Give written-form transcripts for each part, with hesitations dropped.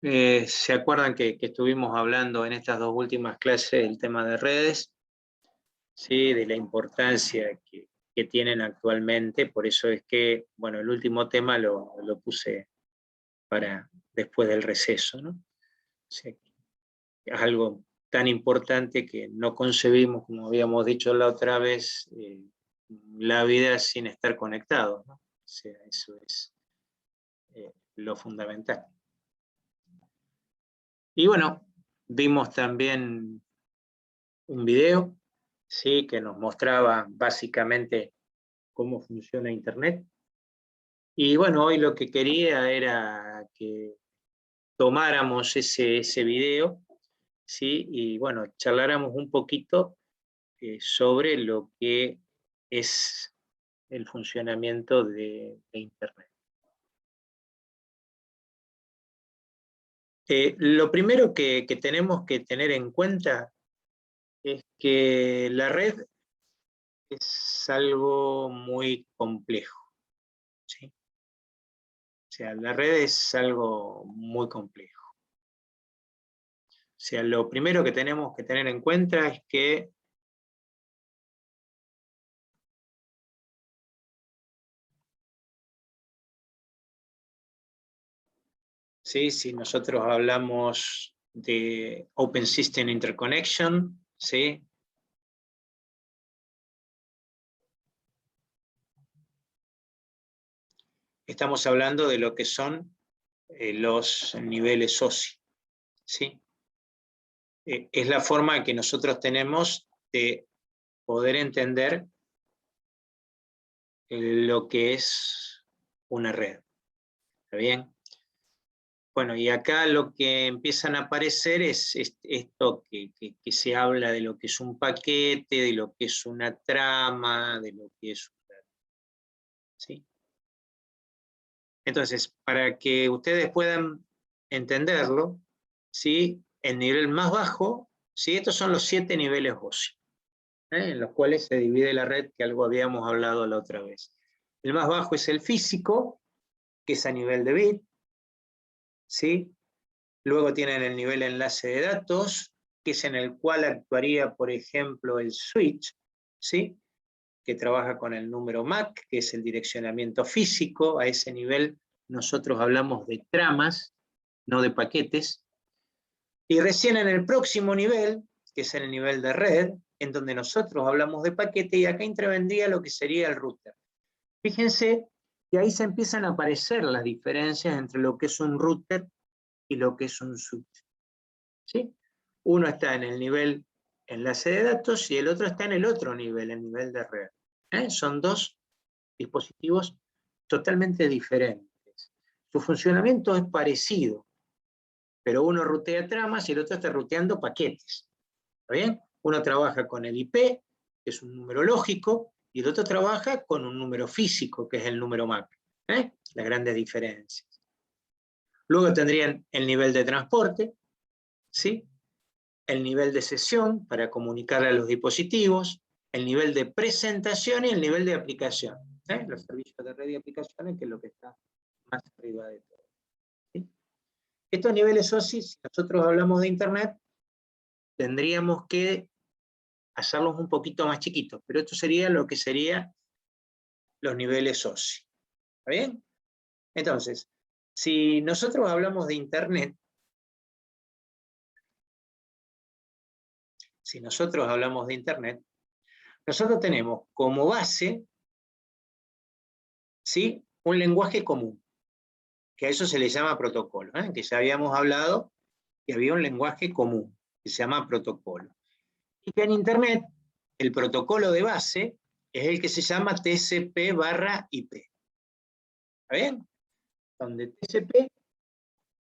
¿Se acuerdan que estuvimos hablando en estas dos últimas clases del tema de redes? Sí, de la importancia que tienen actualmente, por eso es que, bueno, el último tema lo puse para después del receso, ¿no? O sea, es algo tan importante que no concebimos, como habíamos dicho la otra vez, la vida sin estar conectados, ¿no? O sea, eso es lo fundamental. Y bueno, vimos también un video, sí, que nos mostraba básicamente cómo funciona Internet. Y bueno, hoy lo que quería era que tomáramos ese video, ¿sí? Y bueno, charláramos un poquito sobre lo que es el funcionamiento de Internet. Lo primero que tenemos que tener en cuenta es que la red es algo muy complejo, ¿sí? O sea, la red es algo muy complejo. O sea, lo primero que tenemos que tener en cuenta es que ¿sí? Si nosotros hablamos de Open System Interconnection, ¿sí? Estamos hablando de lo que son los niveles OSI, ¿sí? Es la forma que nosotros tenemos de poder entender lo que es una red. ¿Está bien? Bueno, y acá lo que empiezan a aparecer es esto que se habla de lo que es un paquete, de lo que es una trama, de lo que es una... ¿sí? Entonces, para que ustedes puedan entenderlo, ¿sí? El nivel más bajo, ¿sí? Estos son los 7 niveles OSI, en los cuales se divide la red, que algo habíamos hablado la otra vez. El más bajo es el físico, que es a nivel de bit, ¿sí? Luego tienen el nivel enlace de datos, que es en el cual actuaría, por ejemplo, el switch, ¿sí? Que trabaja con el número MAC, que es el direccionamiento físico. A ese nivel nosotros hablamos de tramas, no de paquetes. Y recién en el próximo nivel, que es el nivel de red, en donde nosotros hablamos de paquete, y acá intervendría lo que sería el router. Fíjense que ahí se empiezan a aparecer las diferencias entre lo que es un router y lo que es un switch, ¿sí? Uno está en el nivel enlace de datos y el otro está en el otro nivel, el nivel de red. Son dos dispositivos totalmente diferentes. Su funcionamiento es parecido, pero uno rutea tramas y el otro está ruteando paquetes. ¿Está bien? Uno trabaja con el IP, que es un número lógico, y el otro trabaja con un número físico, que es el número MAC. Las grandes diferencias. Luego tendrían el nivel de transporte, ¿sí? El nivel de sesión para comunicar a los dispositivos, el nivel de presentación y el nivel de aplicación. Los servicios de red y aplicaciones, que es lo que está más arriba de todo. ¿Sí? Estos niveles OSI, si nosotros hablamos de Internet, tendríamos que hacerlos un poquito más chiquitos, pero esto sería lo que serían los niveles OSI. ¿Está bien? Entonces, si nosotros hablamos de Internet, nosotros tenemos como base, ¿sí? Un lenguaje común, que a eso se le llama protocolo, que ya habíamos hablado que había un lenguaje común, que se llama protocolo. Y que en Internet, el protocolo de base es el que se llama TCP/IP. ¿Está bien? Donde TCP,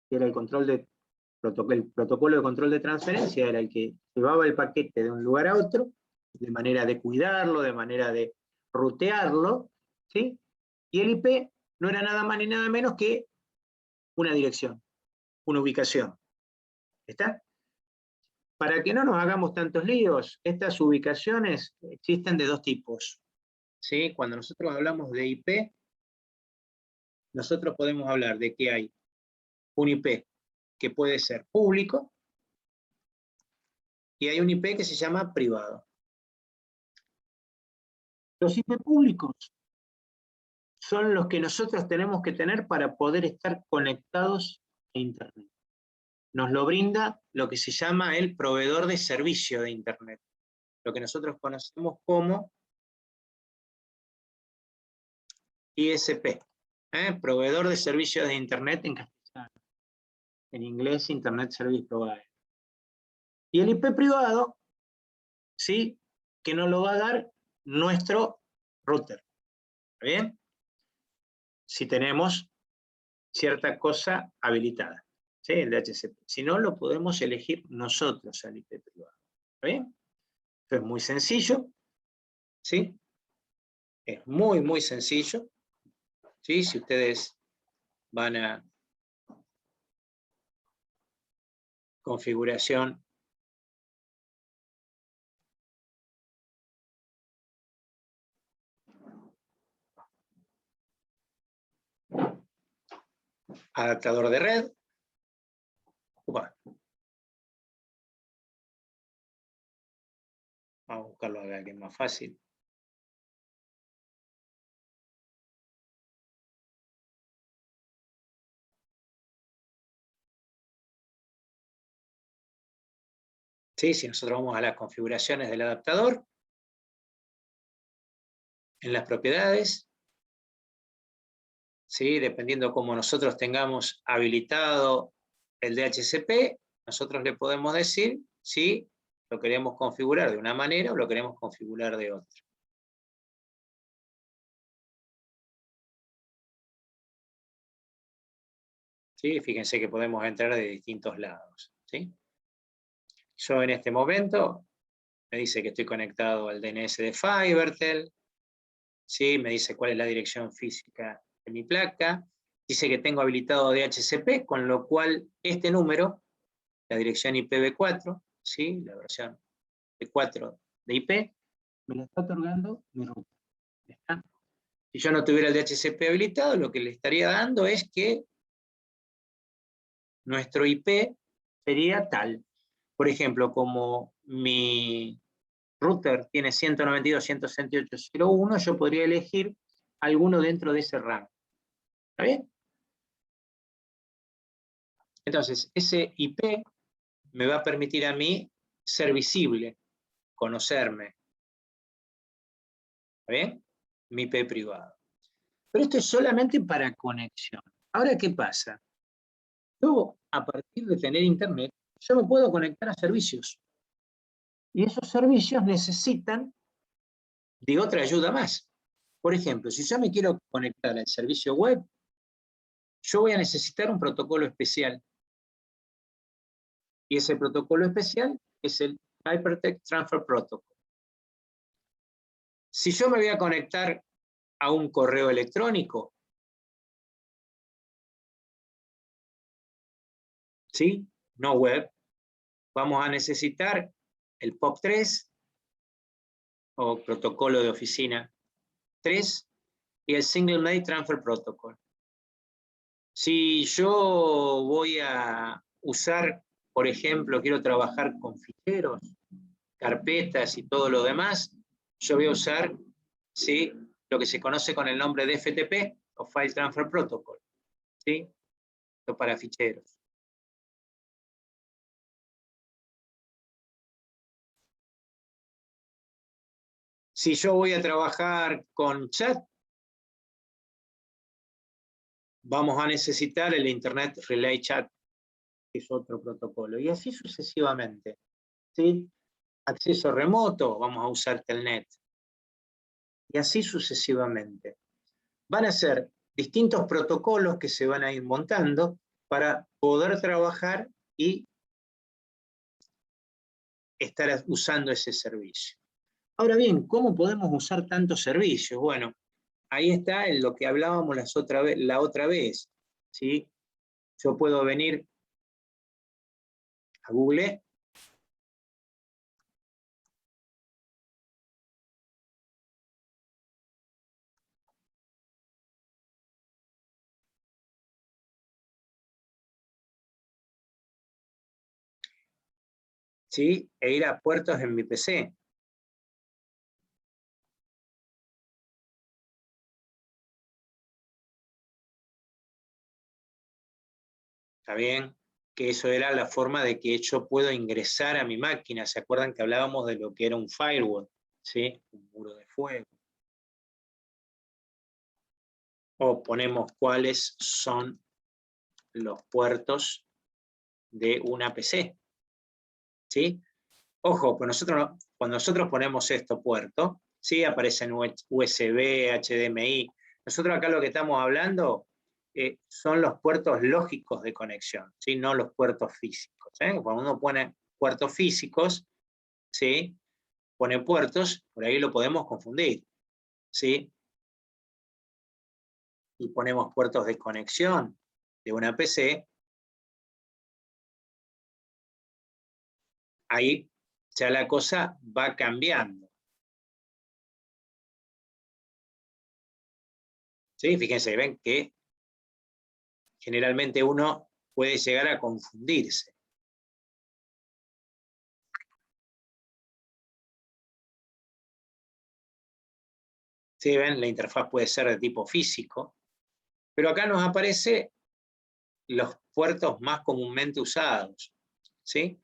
que era el protocolo de control de transferencia, era el que llevaba el paquete de un lugar a otro, de manera de cuidarlo, de manera de rutearlo, ¿sí? Y el IP no era nada más ni nada menos que una dirección, una ubicación. ¿Está? Para que no nos hagamos tantos líos, estas ubicaciones existen de dos tipos, ¿sí? Cuando nosotros hablamos de IP, nosotros podemos hablar de que hay un IP que puede ser público, y hay un IP que se llama privado. Los IP públicos son los que nosotros tenemos que tener para poder estar conectados a Internet. Nos lo brinda lo que se llama el proveedor de servicio de Internet, lo que nosotros conocemos como ISP, proveedor de servicios de Internet en castellano, en inglés Internet Service Provider. Y el IP privado, ¿sí?, que nos lo va a dar nuestro router, ¿está bien? Si tenemos cierta cosa habilitada, ¿sí?, el DHCP. Si no, lo podemos elegir nosotros al IP privado, ¿está bien? Esto es muy sencillo, ¿sí? Es muy, muy sencillo, ¿sí? Si ustedes van a configuración, adaptador de red, vamos a buscarlo acá que es más fácil. ¿Sí? Si nosotros vamos a las configuraciones del adaptador, en las propiedades, ¿sí?, dependiendo cómo nosotros tengamos habilitado el DHCP, nosotros le podemos decir si lo queremos configurar de una manera o lo queremos configurar de otra. ¿Sí? Fíjense que podemos entrar de distintos lados, ¿sí? Yo en este momento me dice que estoy conectado al DNS de Fibertel, ¿sí? Me dice cuál es la dirección física de mi placa, dice que tengo habilitado DHCP, con lo cual este número, la dirección IPv4, ¿sí?, la versión de 4 de IP, me lo está otorgando mi router. ¿Está? Si yo no tuviera el DHCP habilitado, lo que le estaría dando es que nuestro IP sería tal. Por ejemplo, como mi router tiene 192.168.0.1, yo podría elegir alguno dentro de ese rango. ¿Está bien? Entonces, ese IP me va a permitir a mí ser visible, conocerme. ¿Está bien? Mi IP privado. Pero esto es solamente para conexión. Ahora, ¿qué pasa? Yo, a partir de tener Internet, yo me puedo conectar a servicios. Y esos servicios necesitan de otra ayuda más. Por ejemplo, si yo me quiero conectar al servicio web, yo voy a necesitar un protocolo especial. Y ese protocolo especial es el Hypertext Transfer Protocol. Si yo me voy a conectar a un correo electrónico, ¿sí?, no web, vamos a necesitar el POP3 o protocolo de oficina 3 y el Single Mail Transfer Protocol. Si yo voy a usar, por ejemplo, quiero trabajar con ficheros, carpetas y todo lo demás, yo voy a usar, ¿sí?, lo que se conoce con el nombre de FTP o File Transfer Protocol, ¿sí?, esto para ficheros. Si yo voy a trabajar con chat, vamos a necesitar el Internet Relay Chat, que es otro protocolo, y así sucesivamente, ¿sí? Acceso remoto, vamos a usar Telnet, y así sucesivamente. Van a ser distintos protocolos que se van a ir montando para poder trabajar y estar usando ese servicio. Ahora bien, ¿cómo podemos usar tantos servicios? Bueno, ahí está en lo que hablábamos la otra vez, ¿sí? Yo puedo venir a Google ¿sí? E ir a puertos en mi PC. ¿Está bien? Que eso era la forma de que yo puedo ingresar a mi máquina. ¿Se acuerdan que hablábamos de lo que era un firewall? ¿Sí? Un muro de fuego. O ponemos cuáles son los puertos de una PC. ¿Sí? Ojo, pues cuando nosotros ponemos esto puerto, ¿sí? Aparecen USB, HDMI. Nosotros acá lo que estamos hablando son los puertos lógicos de conexión, ¿sí? No los puertos físicos. Cuando uno pone puertos físicos, ¿sí? Pone puertos, por ahí lo podemos confundir, ¿sí? Y ponemos puertos de conexión de una PC, ahí ya la cosa va cambiando. ¿Sí? Fíjense, ven que generalmente uno puede llegar a confundirse. ¿Sí? ¿Ven? La interfaz puede ser de tipo físico, pero acá nos aparece los puertos más comúnmente usados, ¿sí?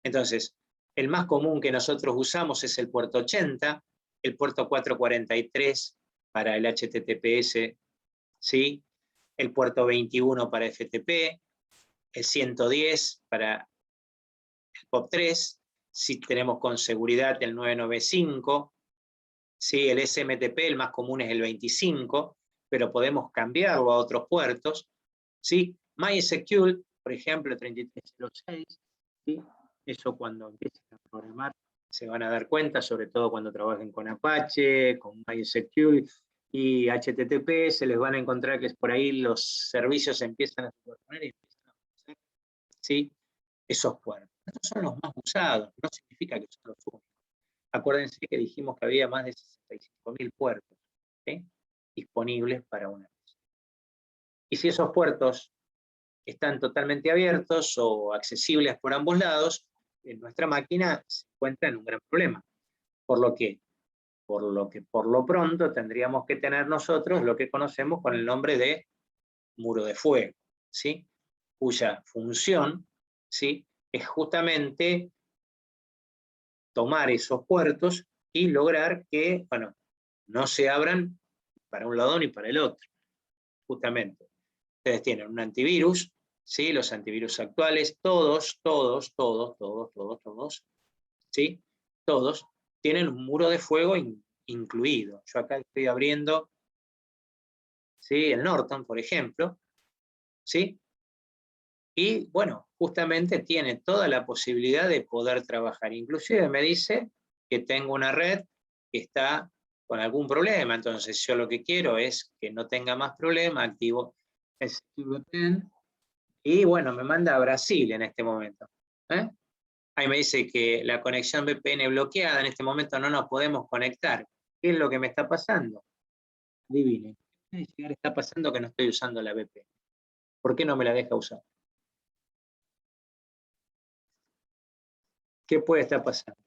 Entonces, el más común que nosotros usamos es el puerto 80, el puerto 443 para el HTTPS, ¿sí? El puerto 21 para FTP, el 110 para el POP3, si tenemos con seguridad el 995, ¿sí? El SMTP, el más común es el 25, pero podemos cambiarlo a otros puertos, ¿sí? MySQL, por ejemplo, 3306, ¿sí? Eso cuando empiecen a programar se van a dar cuenta, sobre todo cuando trabajen con Apache, con MySQL y HTTP, se les van a encontrar que por ahí los servicios empiezan a superponer y empiezan a hacer, ¿sí? Esos puertos. Estos son los más usados, no significa que son los únicos. Acuérdense que dijimos que había más de 65.000 puertos, ¿sí? Disponibles para una vez. Y si esos puertos están totalmente abiertos o accesibles por ambos lados, nuestra máquina se encuentra en un gran problema. Por lo que por lo pronto tendríamos que tener nosotros lo que conocemos con el nombre de muro de fuego, ¿sí? Cuya función, ¿sí? Es justamente tomar esos puertos y lograr que, bueno, no se abran para un lado ni para el otro, justamente. Ustedes tienen un antivirus, ¿sí? Los antivirus actuales, todos, ¿sí? Todos tienen un muro de fuego incluido. Yo acá estoy abriendo, ¿sí? El Norton, por ejemplo, ¿sí? Y, bueno, justamente tiene toda la posibilidad de poder trabajar. Inclusive me dice que tengo una red que está con algún problema, entonces yo lo que quiero es que no tenga más problema, activo el VPN, y bueno, me manda a Brasil en este momento. Ahí me dice que la conexión VPN bloqueada, en este momento no nos podemos conectar. ¿Qué es lo que me está pasando? Adivinen. ¿Qué está pasando que no estoy usando la VPN? ¿Por qué no me la deja usar? ¿Qué puede estar pasando?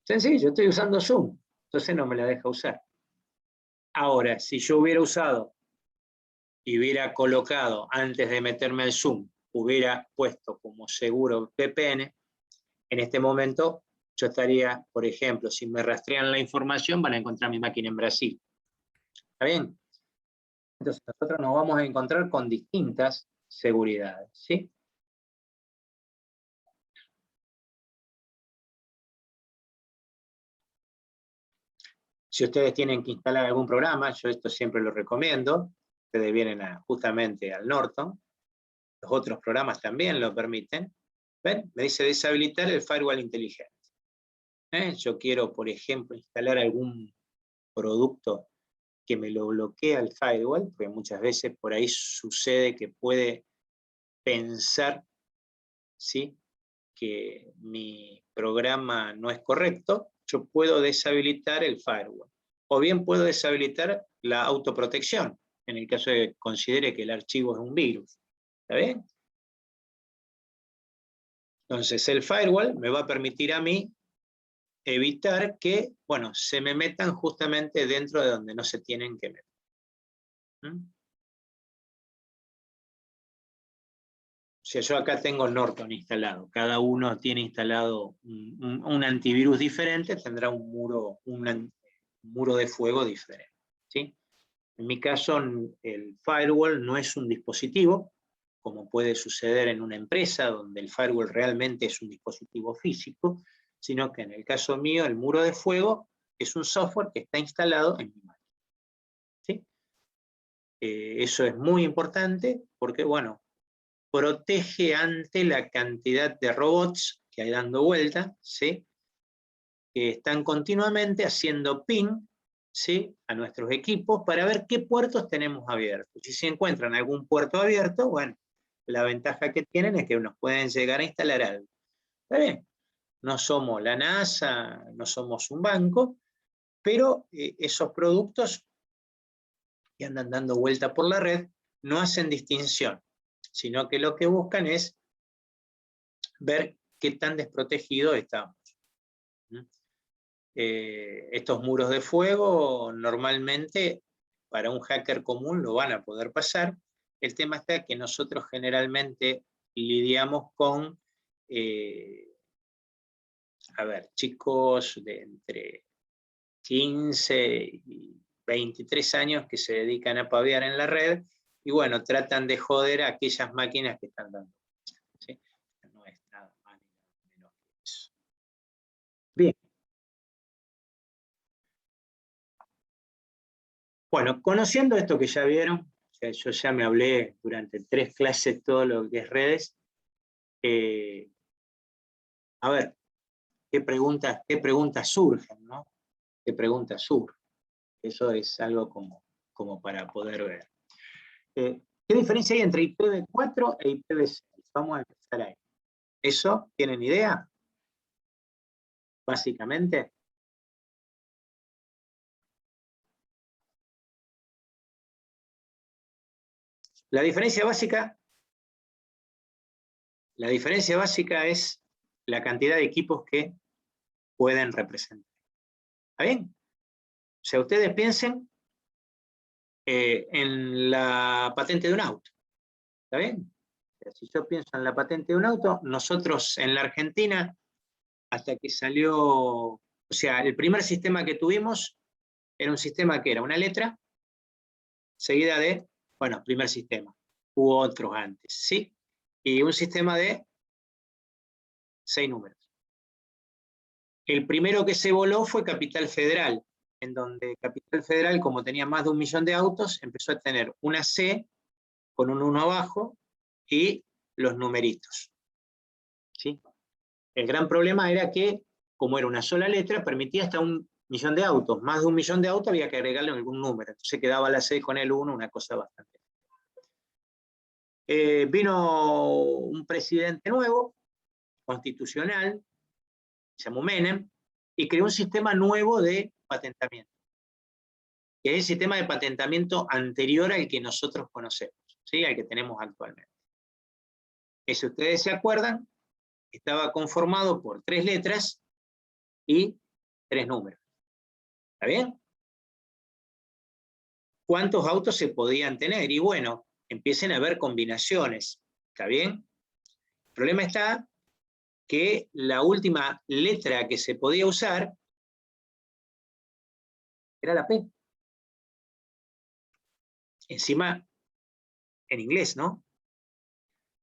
Sencillo, estoy usando Zoom, entonces no me la deja usar. Ahora, si yo hubiera usado y hubiera colocado, antes de meterme al Zoom, hubiera puesto como seguro VPN, en este momento yo estaría, por ejemplo, si me rastrean la información, van a encontrar mi máquina en Brasil. ¿Está bien? Entonces nosotros nos vamos a encontrar con distintas seguridades, ¿sí? Si ustedes tienen que instalar algún programa, yo esto siempre lo recomiendo, ustedes vienen justamente al Norton, los otros programas también lo permiten. ¿Ven? Me dice deshabilitar el firewall inteligente. Yo quiero, por ejemplo, instalar algún producto que me lo bloquea el firewall, porque muchas veces por ahí sucede que puede pensar, ¿sí?, que mi programa no es correcto, yo puedo deshabilitar el firewall. O bien puedo deshabilitar la autoprotección. en el caso de que considere que el archivo es un virus. ¿Está bien? Entonces el firewall me va a permitir a mí evitar que, bueno, se me metan justamente dentro de donde no se tienen que meter. ¿Mm? O sea, yo acá tengo Norton instalado. Cada uno tiene instalado un antivirus diferente, tendrá un muro de fuego diferente. ¿Sí? En mi caso, el firewall no es un dispositivo, como puede suceder en una empresa, donde el firewall realmente es un dispositivo físico, sino que en el caso mío, el muro de fuego es un software que está instalado en mi máquina. ¿Sí? Eso es muy importante porque, bueno, protege ante la cantidad de robots que hay dando vuelta, ¿sí? Que están continuamente haciendo ping, ¿sí? A nuestros equipos para ver qué puertos tenemos abiertos. Si se encuentran algún puerto abierto, bueno, la ventaja que tienen es que nos pueden llegar a instalar algo. ¿Está bien? No somos la NASA, no somos un banco, pero esos productos que andan dando vuelta por la red no hacen distinción, sino que lo que buscan es ver qué tan desprotegido estamos. Estos muros de fuego normalmente para un hacker común lo van a poder pasar. El tema está que nosotros generalmente lidiamos con, chicos de entre 15 y 23 años que se dedican a pavear en la red y bueno, tratan de joder a aquellas máquinas que están dando. ¿Sí? No es nada más ni menos que eso. Bien. Bueno, conociendo esto que ya vieron, o sea, yo ya me hablé durante 3 clases todo lo que es redes. A ver, ¿qué preguntas surgen, no? ¿Qué preguntas surgen? Eso es algo como para poder ver. ¿Qué diferencia hay entre IPv4 e IPv6? Vamos a empezar ahí. ¿Eso tienen idea? Básicamente. La diferencia básica es la cantidad de equipos que pueden representar. ¿Está bien? O sea, ustedes piensen en la patente de un auto. ¿Está bien? O sea, si yo pienso en la patente de un auto, nosotros en la Argentina, hasta que salió, o sea, el primer sistema que tuvimos era un sistema que era una letra, seguida de, bueno, primer sistema, hubo otros antes, ¿sí? Y un sistema de 6 números. El primero que se voló fue Capital Federal, en donde Capital Federal, como tenía más de 1 millón de autos, empezó a tener una C con un 1 abajo y los numeritos. ¿Sí? El gran problema era que, como era una sola letra, permitía hasta 1 millón de autos. Más de 1 millón de autos había que agregarle algún número. Entonces quedaba la C con el 1, una cosa bastante. Vino un presidente nuevo, constitucional, se llamó Menem, y creó un sistema nuevo de patentamiento, que es el sistema de patentamiento anterior al que nosotros conocemos, ¿sí? Al que tenemos actualmente. Si ustedes se acuerdan, estaba conformado por 3 letras y 3 números. ¿Está bien? ¿Cuántos autos se podían tener? Y bueno, empiecen a haber combinaciones. ¿Está bien? El problema está que la última letra que se podía usar era la P. Encima, en inglés, ¿no?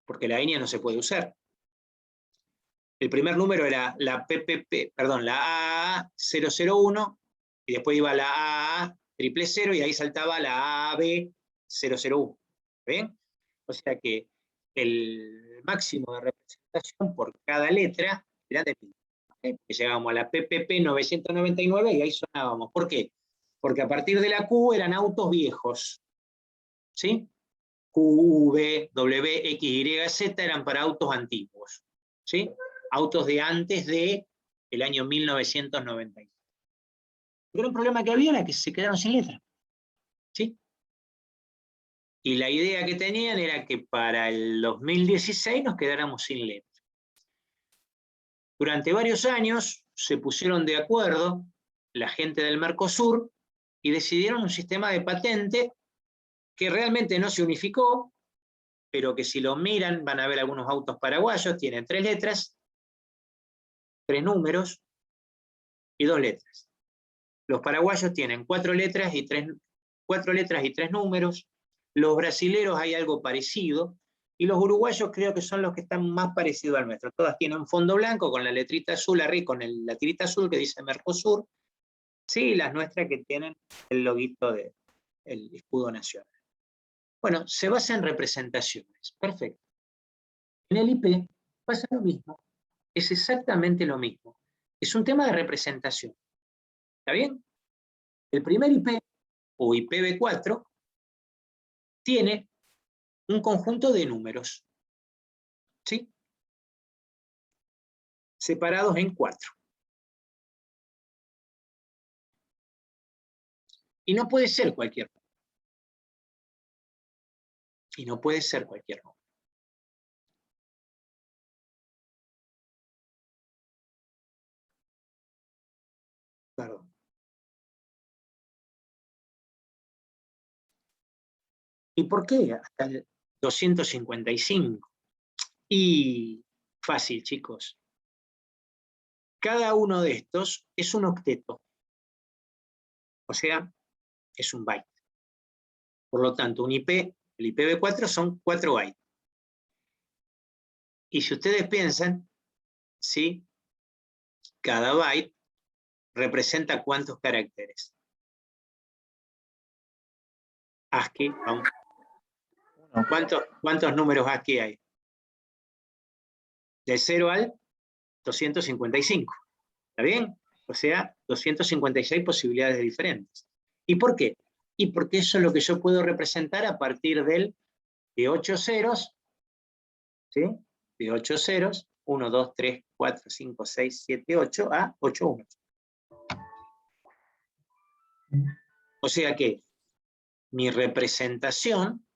Porque la ñ no se puede usar. El primer número era la la AA001, y después iba la AA000, y ahí saltaba la AB001. ¿Ven? O sea que el máximo de representación por cada letra era de 1000. Que llegábamos a la PPP 999 y ahí sonábamos. ¿Por qué? Porque a partir de la Q eran autos viejos. ¿Sí? Q, V, W, X, Y, Z eran para autos antiguos. ¿Sí? Autos de antes del año 1996. El gran problema que había era que se quedaron sin letra. ¿Sí? Y la idea que tenían era que para el 2016 nos quedáramos sin letra. Durante varios años se pusieron de acuerdo la gente del Mercosur y decidieron un sistema de patente que realmente no se unificó, pero que si lo miran van a ver algunos autos paraguayos, tienen 3 letras, 3 números y 2 letras. Los paraguayos tienen 4 letras y 3 números, los brasileros hay algo parecido, y los uruguayos creo que son los que están más parecidos al nuestro. Todas tienen fondo blanco con la letrita azul arriba, con la tirita azul que dice Mercosur, sí, y las nuestras que tienen el loguito del escudo nacional. Bueno, se basa en representaciones, perfecto. En el IP pasa lo mismo, es exactamente lo mismo. Es un tema de representación, ¿está bien? El primer IP, o IPv4, tiene un conjunto de números, ¿sí? Separados en 4. Y no puede ser cualquier número. Y no puede ser cualquier número. Perdón. ¿Y por qué hasta el 255? Y fácil, chicos. Cada uno de estos es un octeto. O sea, es un byte. Por lo tanto, un IP, el IPv4 son 4 bytes. Y si ustedes piensan, ¿sí? Cada byte representa ¿cuántos caracteres? ASCII, vamos. ¿Cuántos números ASCII hay? De 0 al 255. ¿Está bien? O sea, 256 posibilidades diferentes. ¿Y por qué? Y porque eso es lo que yo puedo representar a partir de 8 ceros, ¿sí? De 8 ceros, 1, 2, 3, 4, 5, 6, 7, 8, a 8 unos. O sea que mi representación,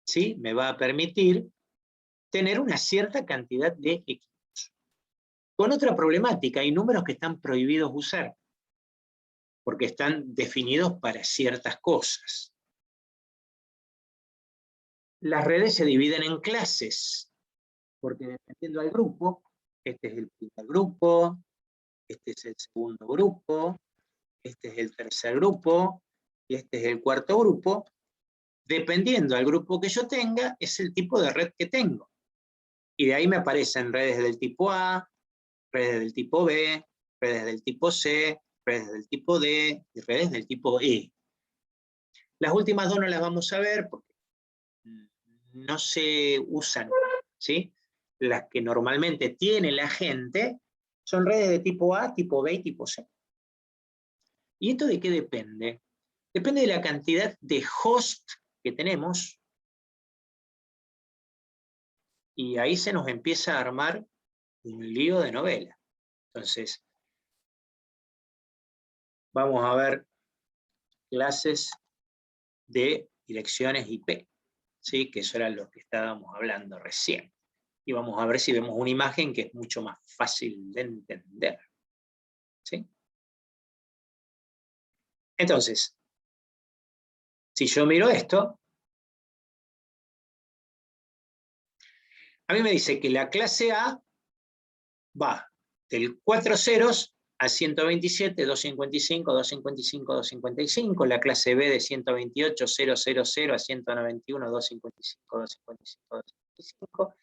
¿sí? Me va a permitir tener una cierta cantidad de equipos. Con otra problemática, hay números que están prohibidos usar, porque están definidos para ciertas cosas. Las redes se dividen en clases, porque dependiendo del grupo, este es el primer grupo, este es el segundo grupo, este es el tercer grupo, y este es el cuarto grupo. Dependiendo del grupo que yo tenga, es el tipo de red que tengo. Y de ahí me aparecen redes del tipo A, redes del tipo B, redes del tipo C, redes del tipo D y redes del tipo E. Las últimas dos no las vamos a ver porque no se usan, ¿sí? Las que normalmente tiene la gente son redes de tipo A, tipo B y tipo C. ¿Y esto de qué depende? Depende de la cantidad de host que tenemos, y ahí se nos empieza a armar un lío de novela. Entonces, vamos a ver clases de direcciones IP, ¿sí? Que eso era lo que estábamos hablando recién. Y vamos a ver si vemos una imagen que es mucho más fácil de entender, ¿sí? Entonces, si yo miro esto, a mí me dice que la clase A va del 4 ceros a 127, 255, 255, 255, la clase B de 128, 000 a 191, 255, 255, 255,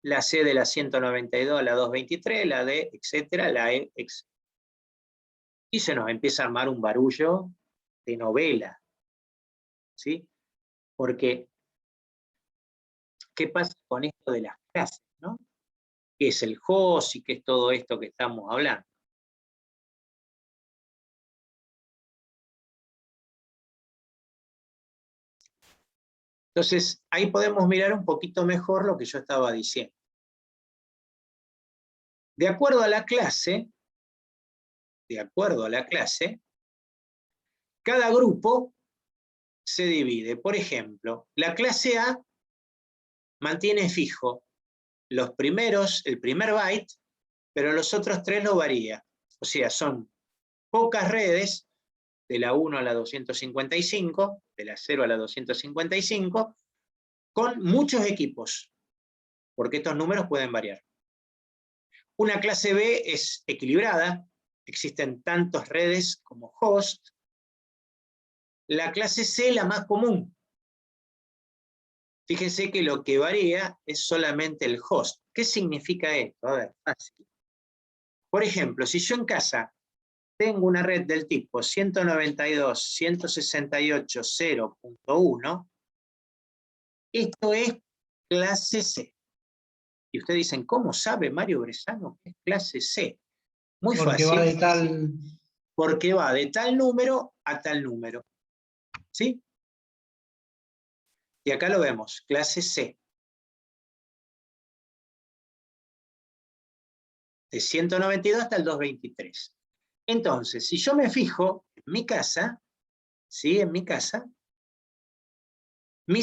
la C de la 192 a la 223, la D, etcétera, la E, etc. Y se nos empieza a armar un barullo de novela, ¿sí? Porque, ¿qué pasa con esto de las clases, no? ¿Qué es el host y qué es todo esto que estamos hablando? Entonces, ahí podemos mirar un poquito mejor lo que yo estaba diciendo. De acuerdo a la clase, cada grupo se divide. Por ejemplo, la clase A mantiene fijo el primer byte, pero los otros 3 lo varía. O sea, son pocas redes, de la 1 a la 255, de la 0 a la 255, con muchos equipos, porque estos números pueden variar. Una clase B es equilibrada, existen tantas redes como host. La clase C, la más común. Fíjense que lo que varía es solamente el host. ¿Qué significa esto? A ver, fácil. Por ejemplo, si yo en casa tengo una red del tipo 192.168.0.1, esto es clase C. Y ustedes dicen, ¿cómo sabe Mario Bresano que es clase C? Muy Porque fácil. va de tal... Porque va de tal número a tal número. ¿Sí? Y acá lo vemos, clase C. De 192 hasta el 223. Entonces, si yo me fijo en mi casa, ¿sí? En mi casa, mi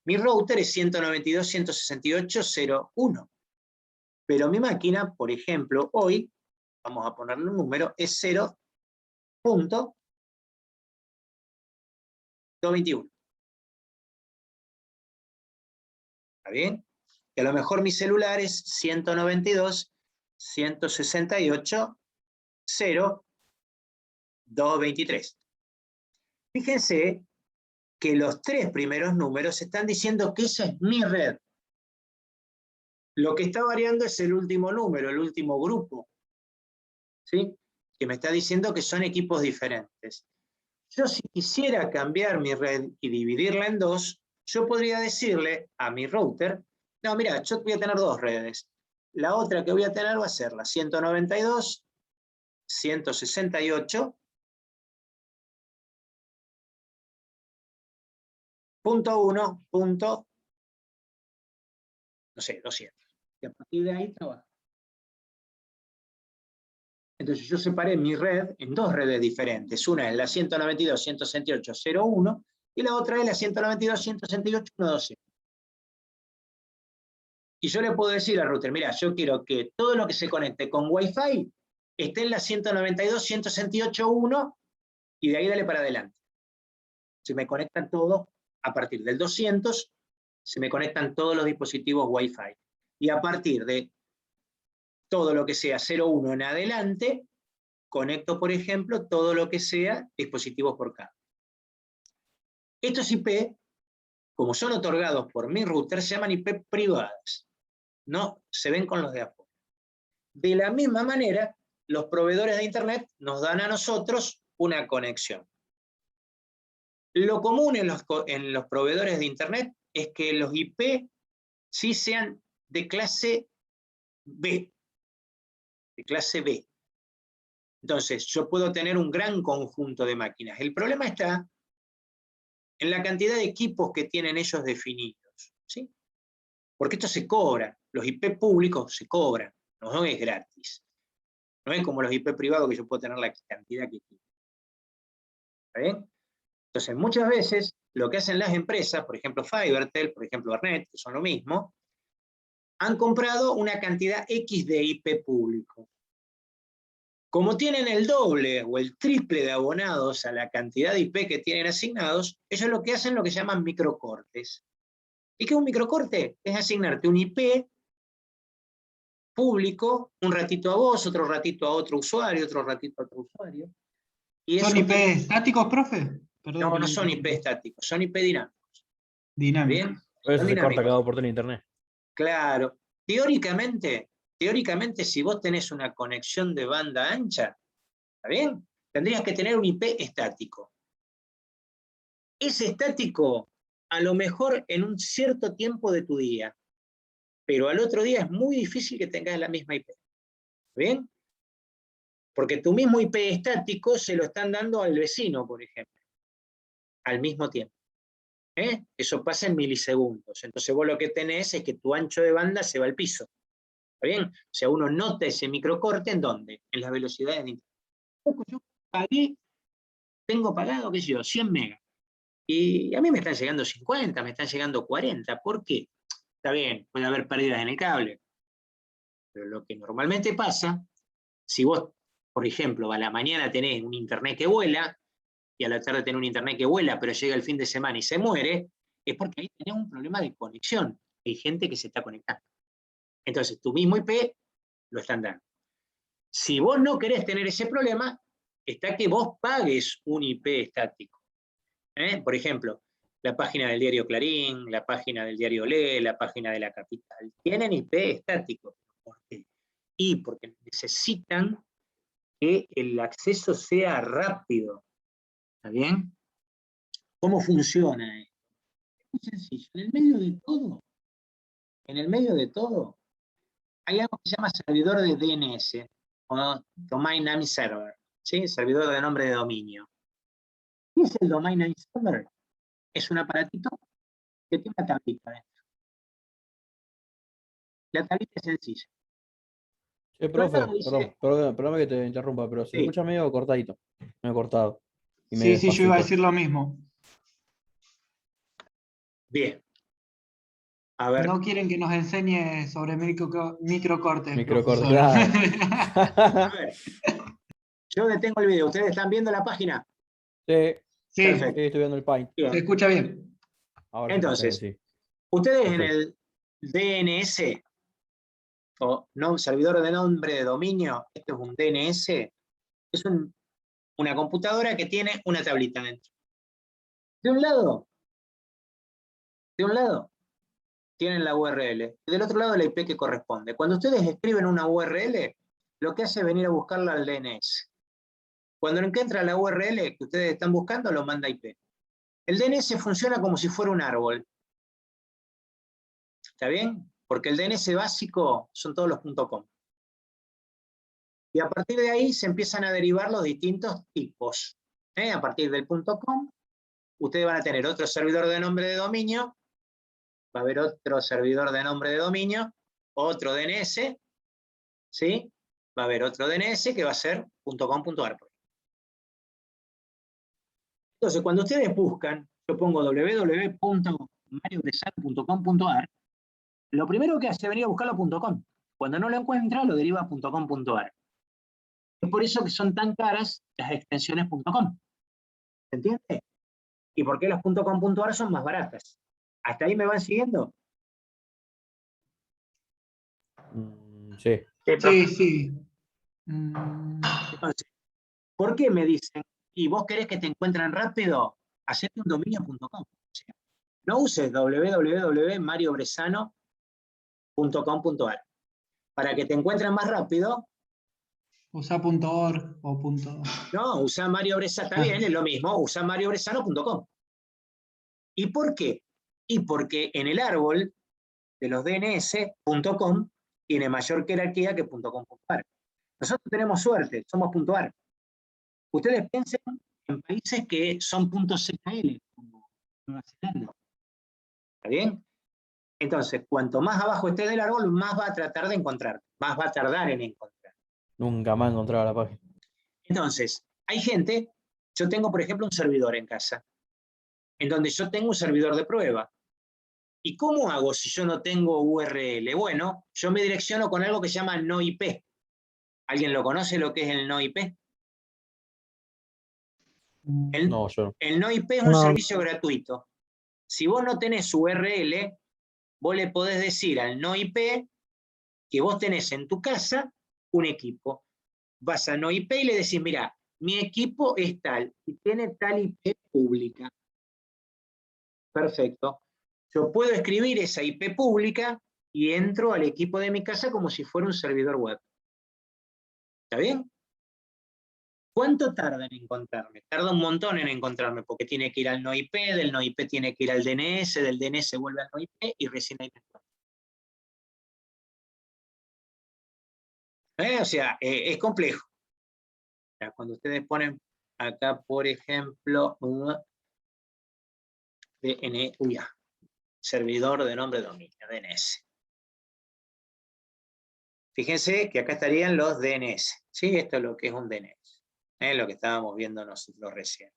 router es 192.168.0.1. Pero mi máquina, por ejemplo, hoy, vamos a ponerle un número, es 0.221. ¿Está bien? Y a lo mejor mi celular es 192.168.0.223. Fíjense que los 3 primeros números están diciendo que esa es mi red. Lo que está variando es el último número, el último grupo, ¿sí? Que me está diciendo que son equipos diferentes. Yo, si quisiera cambiar mi red y dividirla en 2, yo podría decirle a mi router, no, mira, yo voy a tener 2 redes. La otra que voy a tener va a ser la 192.168.1. No sé, 200. Y a partir de ahí trabajo. Entonces yo separé mi red en 2 redes diferentes. Una es la 192.168.0.1 y la otra es la 192.168.1.200. Y yo le puedo decir al router, mira, yo quiero que todo lo que se conecte con Wi-Fi esté en la 192.168.1 y de ahí dale para adelante. Se me conectan todos, a partir del 200, se me conectan todos los dispositivos Wi-Fi. Y a partir de todo lo que sea 0.1 en adelante, conecto, por ejemplo, todo lo que sea dispositivos por cable. Estos IP, como son otorgados por mi router, se llaman IP privadas. No se ven con los de afuera. De la misma manera, los proveedores de Internet nos dan a nosotros una conexión. Lo común en los proveedores de Internet es que los IP sí sean de clase B. De clase B. Entonces, yo puedo tener un gran conjunto de máquinas. El problema está en la cantidad de equipos que tienen ellos definidos, ¿sí? Porque esto se cobra. Los IP públicos se cobran, no es gratis. No es como los IP privados que yo puedo tener la cantidad que quiera. ¿Está bien? Entonces, muchas veces, lo que hacen las empresas, por ejemplo Fibertel, por ejemplo Arnet, que son lo mismo, han comprado una cantidad X de IP público. Como tienen el doble o el triple de abonados a la cantidad de IP que tienen asignados, ellos lo que hacen es lo que llaman microcortes. ¿Y qué es un microcorte? Es asignarte un IP público, un ratito a vos, otro ratito a otro usuario, otro ratito a otro usuario. Y ¿Son IP estáticos, profe? Perdón que no lo son IP interrumpa. estáticos, son IP dinámicos. Dinámicos. ¿Bien? Por eso Son se corta dinámicos. cada oportunidad de internet. Claro. Teóricamente, si vos tenés una conexión de banda ancha, ¿está bien? Tendrías que tener un IP estático. Ese estático, a lo mejor en un cierto tiempo de tu día, pero al otro día es muy difícil que tengas la misma IP. ¿Bien? Porque tu mismo IP estático se lo están dando al vecino, por ejemplo, al mismo tiempo. Eso pasa en milisegundos. Entonces vos lo que tenés es que tu ancho de banda se va al piso. ¿Está bien? O sea, uno nota ese microcorte, ¿en dónde? En las velocidades de internet. Yo pagué tengo pagado, qué sé yo, 100 megas. Y a mí me están llegando 50, me están llegando 40. ¿Por qué? Está bien, puede haber pérdidas en el cable. Pero lo que normalmente pasa, si vos, por ejemplo, a la mañana tenés un internet que vuela, y a la tarde tenés un internet que vuela, pero llega el fin de semana y se muere, es porque ahí tenés un problema de conexión. Hay gente que se está conectando. Entonces, tu mismo IP lo están dando. Si vos no querés tener ese problema, está que vos pagues un IP estático. Por ejemplo, la página del diario Clarín, la página del diario Olé, la página de La Capital, tienen IP estático. ¿Por qué? Y porque necesitan que el acceso sea rápido. ¿Está bien? ¿Cómo funciona esto? Es muy sencillo. En el medio de todo, hay algo que se llama servidor de DNS, o Domain Name Server, ¿sí? Servidor de nombre de dominio. ¿Qué es el Domain Name Server? Es un aparatito que tiene una tablita dentro. La tablita es sencilla. Profe, Dice, perdón que te interrumpa, pero se sí, escucha medio cortadito, medio cortado y Sí, medio sí, yo iba a despacito. decir lo mismo. bien. A ver, No quieren que nos enseñe sobre microcortes, Microcorte, profesor. claro. a ver. Yo detengo el video. ¿Ustedes están viendo la página? Sí, Sí, Perfecto. estoy viendo el Paint. se Bien. escucha bien. Ahora se escucha bien, Entonces, sí. ustedes en Perfecto. el DNS, o no, servidor de nombre de dominio, esto es un DNS, es una computadora que tiene una tablita dentro. De un lado, tienen la URL, y del otro lado la IP que corresponde. Cuando ustedes escriben una URL, lo que hace es venir a buscarla al DNS. Cuando encuentra la URL que ustedes están buscando, lo manda IP. El DNS funciona como si fuera un árbol. ¿Está bien? Porque el DNS básico son todos los .com. Y a partir de ahí se empiezan a derivar los distintos tipos. A partir del .com, ustedes van a tener otro servidor de nombre de dominio, va a haber otro servidor de nombre de dominio, otro DNS, ¿sí? Va a haber otro DNS que va a ser .com.ar. Entonces, cuando ustedes buscan, yo pongo www.mariobresano.com.ar, lo primero que hace es venir a buscarlo .com. Cuando no lo encuentra, lo deriva a .com.ar. Es por eso que son tan caras las extensiones .com. ¿Se entiende? ¿Y por qué las .com.ar son más baratas? ¿Hasta ahí me van siguiendo? Sí. Sí, sí. Mm, Entonces, ¿por qué me dicen, y vos querés que te encuentren rápido? Hacete un dominio.com. O sea, no uses www.mariobresano.com.ar. Para que te encuentren más rápido, usa .org o punto. no, usa Mario Bresano, está bien, es lo mismo, usa mariobresano.com. ¿Y por qué? Y porque en el árbol de los DNS.com tiene mayor jerarquía que .com.ar. Nosotros tenemos suerte, somos .ar. Ustedes piensen en países que son .zl, como Nueva Zelanda. ¿Está bien? Entonces, cuanto más abajo esté del árbol, más va a tratar de encontrar, más va a tardar en encontrar. Nunca me ha encontrado la página. Entonces, hay gente, yo tengo, por ejemplo, un servidor en casa, en donde yo tengo un servidor de prueba. ¿Y cómo hago si yo no tengo URL? Bueno, yo me direcciono con algo que se llama no IP. ¿Alguien lo conoce lo que es el no IP? No, yo no. El no IP es un servicio gratuito. Si vos no tenés URL, vos le podés decir al no IP que vos tenés en tu casa un equipo. Vas a no IP y le decís, mira, mi equipo es tal y tiene tal IP pública. Perfecto. Yo puedo escribir esa IP pública y entro al equipo de mi casa como si fuera un servidor web. ¿Está bien? ¿Cuánto tarda en encontrarme? Tarda un montón en encontrarme porque tiene que ir al no IP, del no IP tiene que ir al DNS, del DNS vuelve al no IP y recién ahí me encuentro. O sea, es complejo. O sea, cuando ustedes ponen acá, por ejemplo, servidor de nombre de dominio, DNS. Fíjense que acá estarían los DNS. ¿Sí? Esto es lo que es un DNS. Lo que estábamos viendo nosotros recién.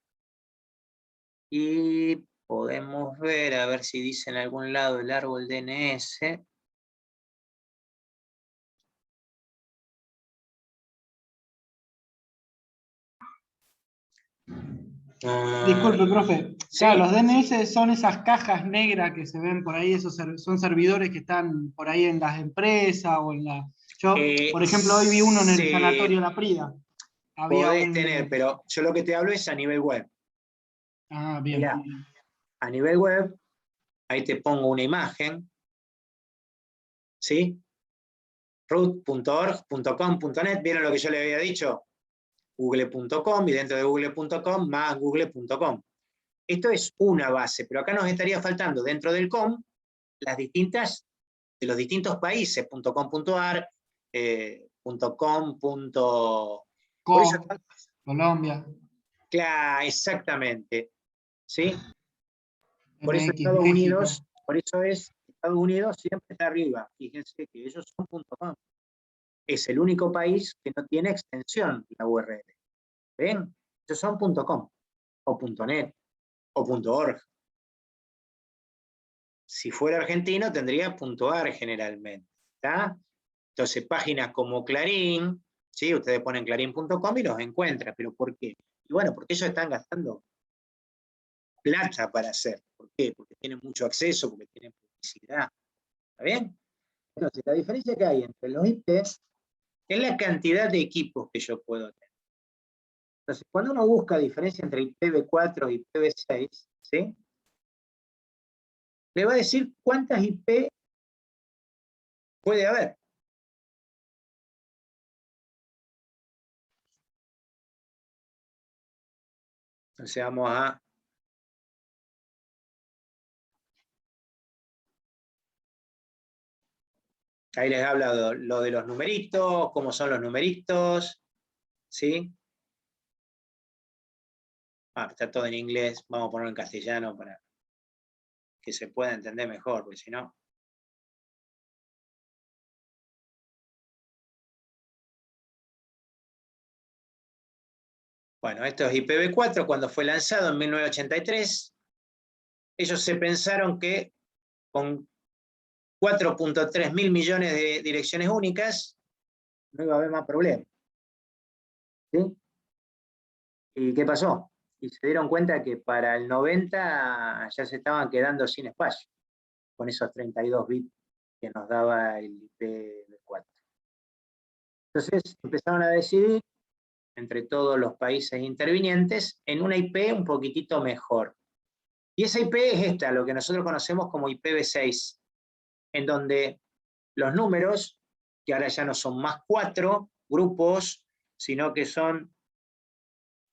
Y podemos ver, a ver si dice en algún lado el árbol DNS. Disculpe, profe. Sí. Claro, los DNS son esas cajas negras que se ven por ahí, esos son servidores que están por ahí en las empresas o en la... Yo, por ejemplo, hoy vi uno en el sanatorio La Prida. Podés tener, pero yo lo que te hablo es a nivel web. Ah, bien. Mirá, a nivel web, ahí te pongo una imagen, ¿sí? root.org.com.net, ¿vieron lo que yo le había dicho? Google.com y dentro de google.com más google.com. Esto es una base, pero acá nos estaría faltando dentro del com las distintas, de los distintos países, .com.ar, .com. Por eso, Colombia. claro, exactamente. ¿Sí? Por eso MX, Estados México. Unidos, por eso es Estados Unidos siempre está arriba. Fíjense que ellos son .com. Es el único país que no tiene extensión la URL. ¿Ven? Ellos son .com, o .net, o .org. Si fuera argentino tendría .ar generalmente. ¿Está? Entonces páginas como Clarín, ¿sí? Ustedes ponen clarín.com y los encuentran. ¿Pero por qué? Y bueno, porque ellos están gastando plata para hacer. ¿Por qué? Porque tienen mucho acceso, porque tienen publicidad. ¿Está bien? Entonces, la diferencia que hay entre los IP es la cantidad de equipos que yo puedo tener. Entonces, cuando uno busca diferencia entre IPv4 y IPv6, ¿sí? Le va a decir cuántas IP puede haber. Entonces vamos a... Ahí les he hablado lo de los numeritos, cómo son los numeritos, ¿sí? Está todo en inglés, vamos a ponerlo en castellano para que se pueda entender mejor, porque si no... Bueno, esto es IPv4 cuando fue lanzado en 1983. Ellos se pensaron que con 4.3 mil millones de direcciones únicas no iba a haber más problemas. ¿Sí? ¿Y qué pasó? Y se dieron cuenta que para el 90 ya se estaban quedando sin espacio, con esos 32 bits que nos daba el IPv4. Entonces empezaron a decidir, entre todos los países intervinientes, en una IP un poquitito mejor. Y esa IP es esta, lo que nosotros conocemos como IPv6, en donde los números, que ahora ya no son más 4 grupos, sino que son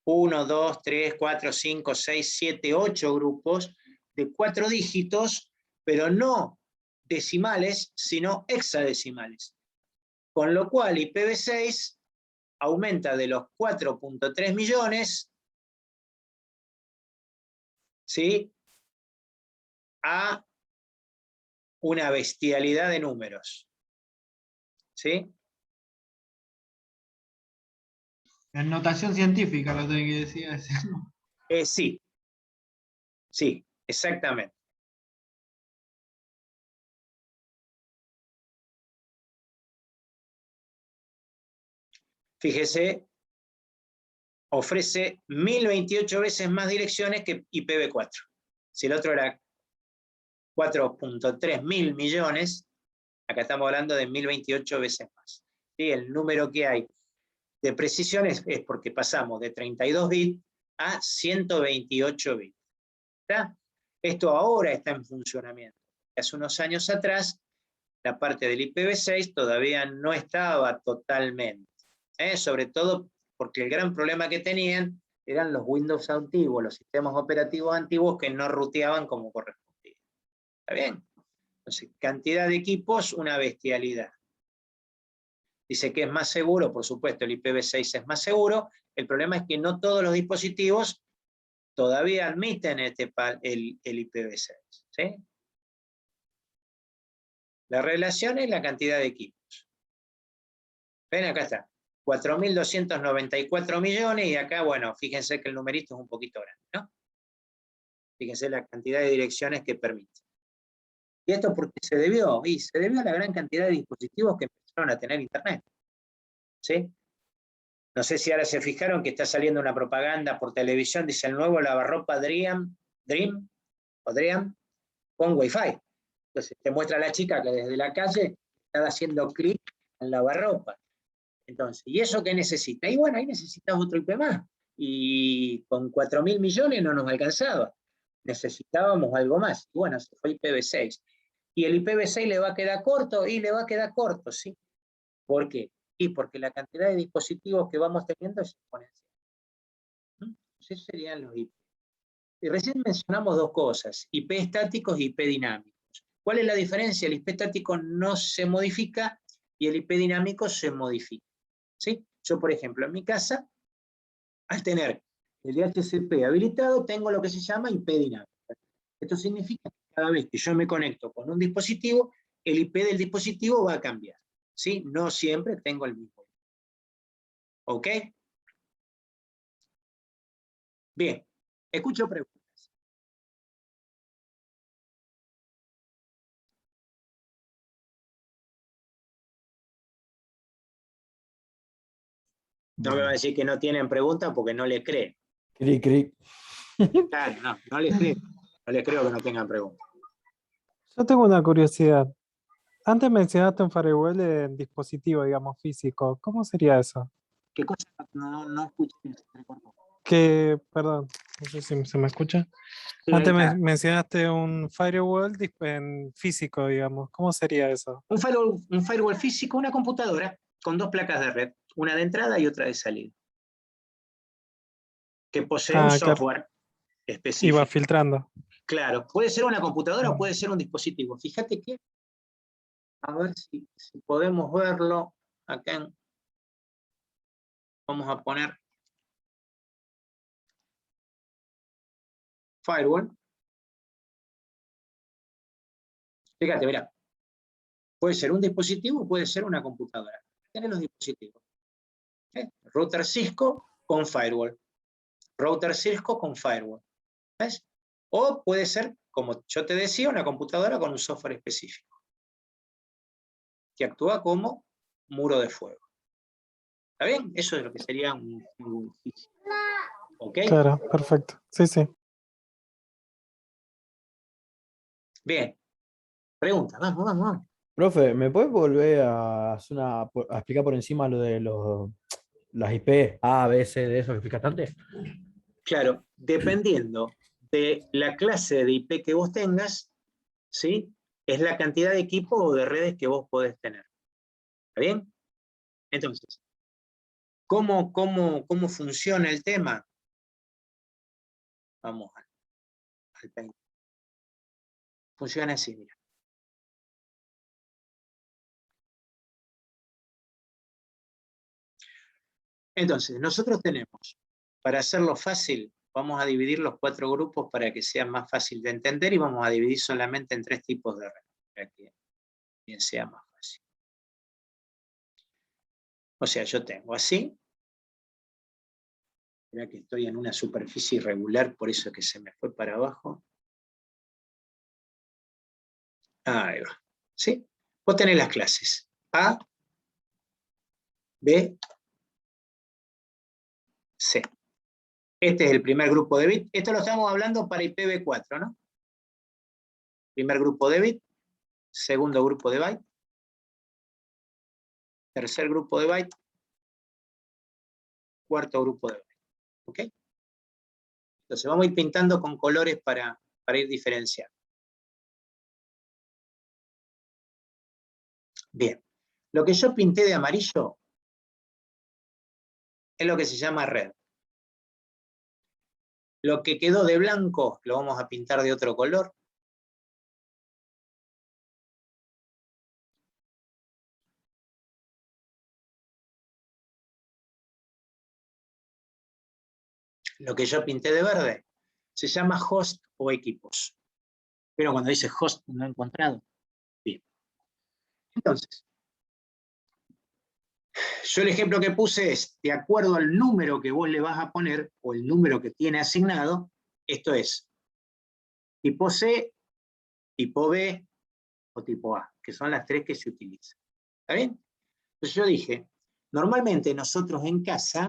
1, 2, 3, 4, 5, 6, 7, 8 grupos de 4 dígitos, pero no decimales, sino hexadecimales. Con lo cual IPv6 aumenta de los 4.3 millones, ¿sí?, a una bestialidad de números. ¿Sí? En notación científica lo tengo que decir. Sí. Sí, exactamente. Fíjese, ofrece 1028 veces más direcciones que IPv4. Si el otro era 4.3 mil millones, acá estamos hablando de 1028 veces más. ¿Sí? El número que hay de precisión es porque pasamos de 32 bits a 128 bits. ¿Está? Esto ahora está en funcionamiento. Hace unos años atrás, la parte del IPv6 todavía no estaba totalmente. Sobre todo porque el gran problema que tenían eran los Windows antiguos, los sistemas operativos antiguos que no ruteaban como correspondía. ¿Está bien? Entonces, cantidad de equipos, una bestialidad. Dice que es más seguro, por supuesto, el IPv6 es más seguro. El problema es que no todos los dispositivos todavía admiten el IPv6. ¿Sí? La relación es la cantidad de equipos. Ven, acá está. 4.294 millones, y acá, bueno, fíjense que el numerito es un poquito grande, ¿no? Fíjense la cantidad de direcciones que permite. ¿Y esto por qué se debió? Y se debió a la gran cantidad de dispositivos que empezaron a tener Internet. ¿Sí? No sé si ahora se fijaron que está saliendo una propaganda por televisión, dice el nuevo lavarropa Dream con Wi-Fi. Entonces te muestra a la chica que desde la calle está haciendo clic en lavarropa. Entonces, ¿y eso qué necesita? Y bueno, ahí necesitas otro IP más. Y con 4.000 millones no nos alcanzaba. Necesitábamos algo más. Y bueno, se fue IPv6. ¿Y el IPv6 le va a quedar corto? Y le va a quedar corto, ¿sí? ¿Por qué? Y porque la cantidad de dispositivos que vamos teniendo es exponencial. Esos serían los IP. Y recién mencionamos dos cosas, IP estáticos y IP dinámicos. ¿Cuál es la diferencia? El IP estático no se modifica y el IP dinámico se modifica. ¿Sí? Yo, por ejemplo, en mi casa, al tener el DHCP habilitado, tengo lo que se llama IP dinámico. Esto significa que cada vez que yo me conecto con un dispositivo, el IP del dispositivo va a cambiar. ¿Sí? No siempre tengo el mismo. ¿Ok? Bien, escucho preguntas. No me va a decir que no tienen preguntas porque no le creen. Cric, cric. Claro, no les creo. No les creo que no tengan preguntas. Yo tengo una curiosidad. Antes mencionaste un firewall en dispositivo, digamos, físico. ¿Cómo sería eso? ¿Qué cosa? No escuché. Perdón, no sé si se me escucha. Sí, Antes ahí está. mencionaste un firewall en físico, digamos. ¿Cómo sería eso? Un firewall físico, una computadora con dos placas de red, una de entrada y otra de salida, que posee un software específico. Iba filtrando. Claro, puede ser una computadora o puede ser un dispositivo. Fíjate que, a ver si podemos verlo acá. Vamos a poner firewall. Fíjate, mira. Puede ser un dispositivo o puede ser una computadora. Tienen los dispositivos. Router Cisco con firewall. Router Cisco con firewall. ¿Ves? O puede ser, como yo te decía, una computadora con un software específico, que actúa como muro de fuego. ¿Está bien? Eso es lo que sería un físico. ¿Ok? Claro, perfecto. Sí, sí. Bien. Pregunta, vamos. Profe, ¿me puedes volver a explicar por encima lo de las IP A, B, C, de eso que explicaste antes? Claro, dependiendo de la clase de IP que vos tengas, ¿sí? Es la cantidad de equipo o de redes que vos podés tener. ¿Está bien? Entonces, ¿cómo funciona el tema? Vamos al paint. Funciona así, mira. Entonces, nosotros tenemos, para hacerlo fácil, vamos a dividir los 4 grupos para que sea más fácil de entender y vamos a dividir solamente en 3 tipos de redes, para que bien sea más fácil. O sea, yo tengo así. Mira que estoy en una superficie irregular, por eso que se me fue para abajo. Ahí va. ¿Sí? Vos tenés las clases A, B, C. Este es el primer grupo de bit. Esto lo estamos hablando para IPv4, ¿no? Primer grupo de bit, segundo grupo de byte, tercer grupo de byte, cuarto grupo de byte. ¿Ok? Entonces vamos a ir pintando con colores para ir diferenciando. Bien. Lo que yo pinté de amarillo es lo que se llama red. Lo que quedó de blanco lo vamos a pintar de otro color. Lo que yo pinté de verde se llama host o equipos. Pero cuando dice host no he encontrado. Bien. Entonces, Yo el ejemplo que puse es, de acuerdo al número que vos le vas a poner, o el número que tiene asignado, esto es tipo C, tipo B o tipo A, que son las tres que se utilizan. ¿Está bien? Entonces yo dije, normalmente nosotros en casa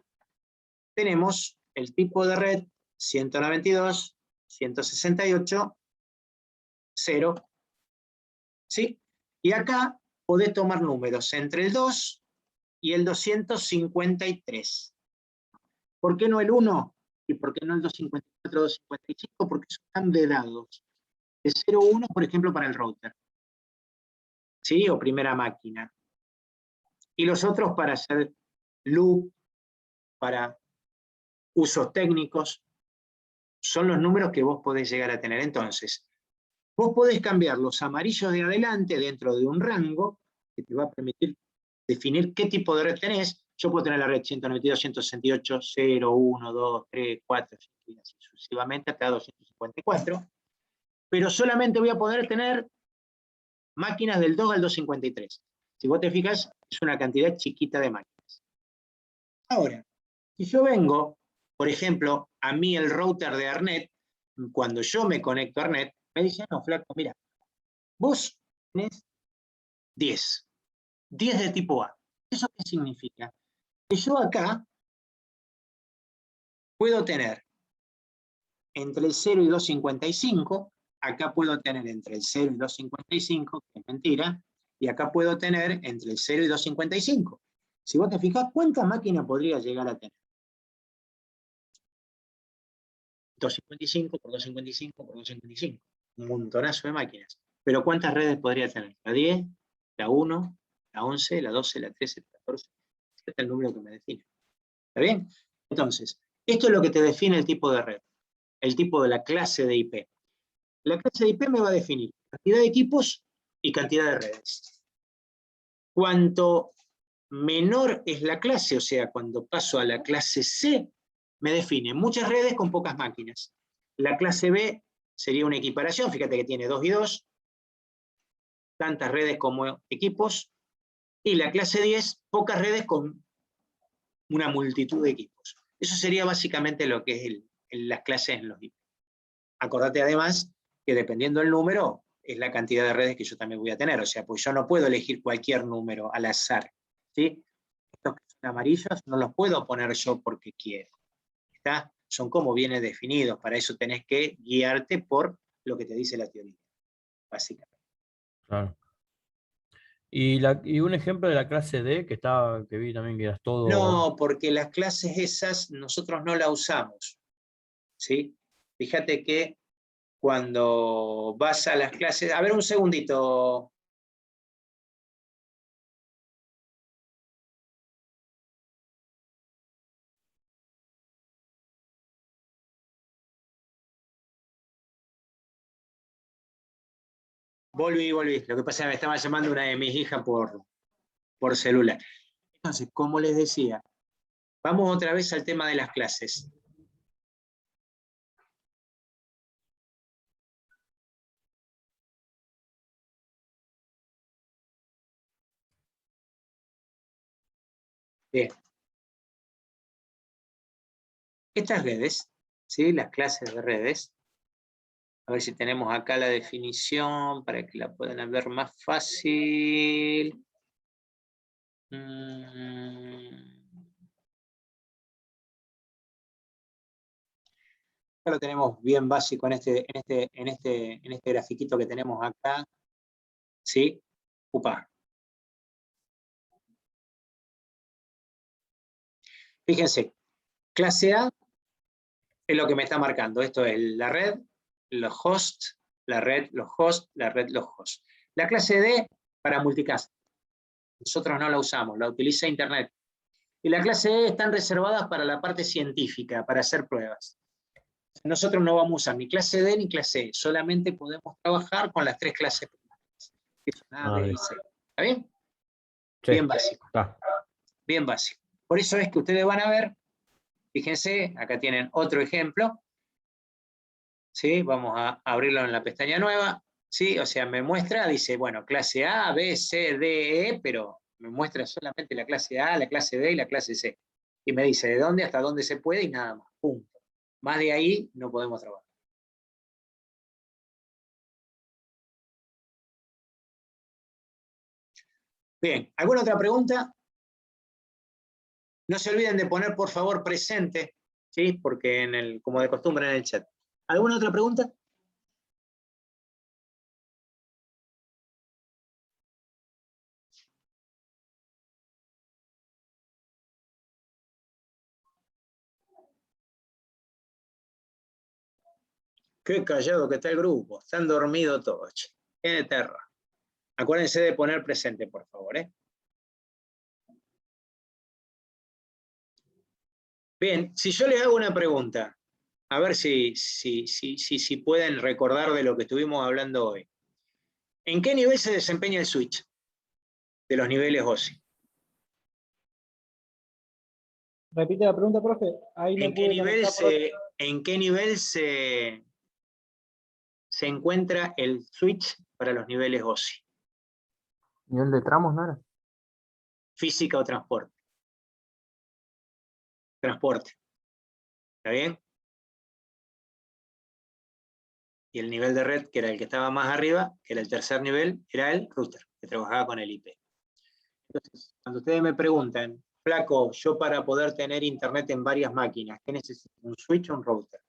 tenemos el tipo de red 192, 168, 0, ¿sí? Y acá podés tomar números entre el 2 y el 253. ¿Por qué no el 1? ¿Y por qué no el 254, 255? Porque están vedados. El 0, 1, por ejemplo, para el router. ¿Sí? O primera máquina. Y los otros para hacer loop, para usos técnicos, son los números que vos podés llegar a tener. Entonces, vos podés cambiar los amarillos de adelante dentro de un rango que te va a permitir definir qué tipo de red tenés. Yo puedo tener la red 192, 168, 0, 1, 2, 3, 4, y así sucesivamente hasta 254, pero solamente voy a poder tener máquinas del 2 al 253. Si vos te fijas, es una cantidad chiquita de máquinas. Ahora, si yo vengo, por ejemplo, a mí el router de Arnet, cuando yo me conecto a Arnet, me dice, no, flaco, mira, vos tenés 10 de tipo A. ¿Eso qué significa? Que yo acá puedo tener entre el 0 y 255, acá puedo tener entre el 0 y 255, que es mentira, y acá puedo tener entre el 0 y 255. Si vos te fijás, ¿cuántas máquinas podría llegar a tener? 255 por 255 por 255. Un montonazo de máquinas. Pero ¿cuántas redes podría tener? La 10, la 1, la 11, la 12, la 13, la 14. Este es el número que me define. ¿Está bien? Entonces, esto es lo que te define el tipo de red. El tipo de la clase de IP. La clase de IP me va a definir cantidad de equipos y cantidad de redes. Cuanto menor es la clase, o sea, cuando paso a la clase C, me define muchas redes con pocas máquinas. La clase B sería una equiparación, fíjate que tiene 2 y 2, tantas redes como equipos, y la clase 10, pocas redes con una multitud de equipos. Eso sería básicamente lo que es las clases en los IP. Acordate además que dependiendo del número, es la cantidad de redes que yo también voy a tener. O sea, pues yo no puedo elegir cualquier número al azar. ¿Sí? Estos que son amarillos no los puedo poner yo porque quiero. ¿Está? Son como vienen definidos. Para eso tenés que guiarte por lo que te dice la teoría, básicamente. Claro. Y un ejemplo de la clase D, que vi también que eras todo. No, porque las clases esas nosotros no las usamos. ¿Sí? Fíjate que cuando vas a las clases... A ver, un segundito. Volví. Lo que pasa es que me estaba llamando una de mis hijas por celular. Entonces, como les decía, vamos otra vez al tema de las clases. Bien. Estas redes, ¿sí? Las clases de redes, a ver si tenemos acá la definición para que la puedan ver más fácil. Acá lo tenemos bien básico en este grafiquito que tenemos acá. ¿Sí? Upa. Fíjense, clase A es lo que me está marcando. Esto es la red, los hosts, la red, los hosts, la red, los hosts. La clase D para multicast. Nosotros no la usamos, la utiliza Internet. Y la clase E están reservadas para la parte científica, para hacer pruebas. Nosotros no vamos a usar ni clase D ni clase E, solamente podemos trabajar con las tres clases primarias, que son A, B y C. ¿Está bien? Sí. Bien básico. Bien básico. Por eso es que ustedes van a ver, fíjense, acá tienen otro ejemplo. ¿Sí? Vamos a abrirlo en la pestaña nueva. ¿Sí? O sea, me muestra, dice, bueno, clase A, B, C, D, E, pero me muestra solamente la clase A, la clase B y la clase C. Y me dice de dónde hasta dónde se puede y nada más, punto. Más de ahí no podemos trabajar. Bien, ¿alguna otra pregunta? No se olviden de poner, por favor, presente, ¿sí? Porque como de costumbre en el chat. ¿Alguna otra pregunta? Qué callado que está el grupo. Están dormidos todos. Che. Qué terror. Acuérdense de poner presente, por favor. Bien, si yo les hago una pregunta, a ver si pueden recordar de lo que estuvimos hablando hoy. ¿En qué nivel se desempeña el switch de los niveles OSI? Repite la pregunta, profe. Ahí ¿En qué nivel se encuentra el switch para los niveles OSI? ¿Nivel de tramos no era? Física o transporte. Transporte. ¿Está bien? Y el nivel de red, que era el que estaba más arriba, que era el tercer nivel, era el router, que trabajaba con el IP. Entonces, cuando ustedes me preguntan, flaco, yo para poder tener internet en varias máquinas, ¿qué necesito? ¿Un switch o un router?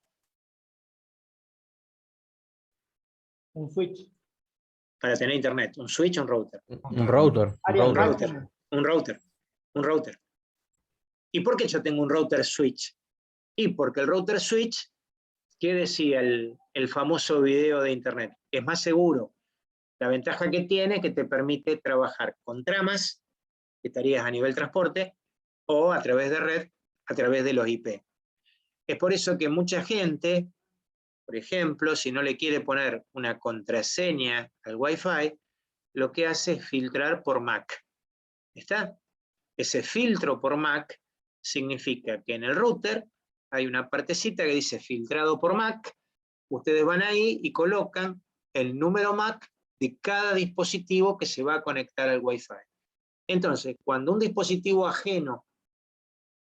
Un switch. Para tener internet, ¿un switch o un router? Un router. Un router. ¿Y por qué yo tengo un router switch? Y porque el router switch, ¿qué decía el famoso video de internet? Es más seguro. La ventaja que tiene es que te permite trabajar con tramas, que estarías a nivel transporte, o a través de red, a través de los IP. Es por eso que mucha gente, por ejemplo, si no le quiere poner una contraseña al Wi-Fi, lo que hace es filtrar por MAC. ¿Está? Ese filtro por MAC significa que en el router hay una partecita que dice filtrado por MAC, ustedes van ahí y colocan el número MAC de cada dispositivo que se va a conectar al Wi-Fi. Entonces, cuando un dispositivo ajeno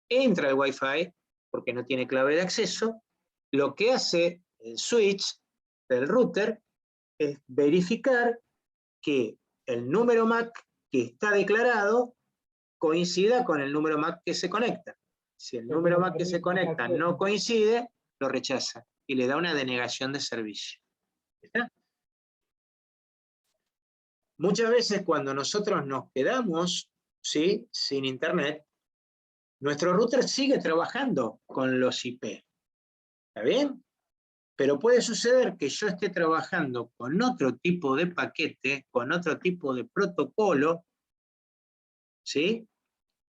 entra al Wi-Fi, porque no tiene clave de acceso, lo que hace el switch del router es verificar que el número MAC que está declarado coincida con el número MAC que se conecta. Si el número MAC que se conecta no coincide, lo rechaza y le da una denegación de servicio. ¿Está? Muchas veces cuando nosotros nos quedamos, ¿sí?, sin internet, nuestro router sigue trabajando con los IP. ¿Está bien? Pero puede suceder que yo esté trabajando con otro tipo de paquete, con otro tipo de protocolo, ¿sí?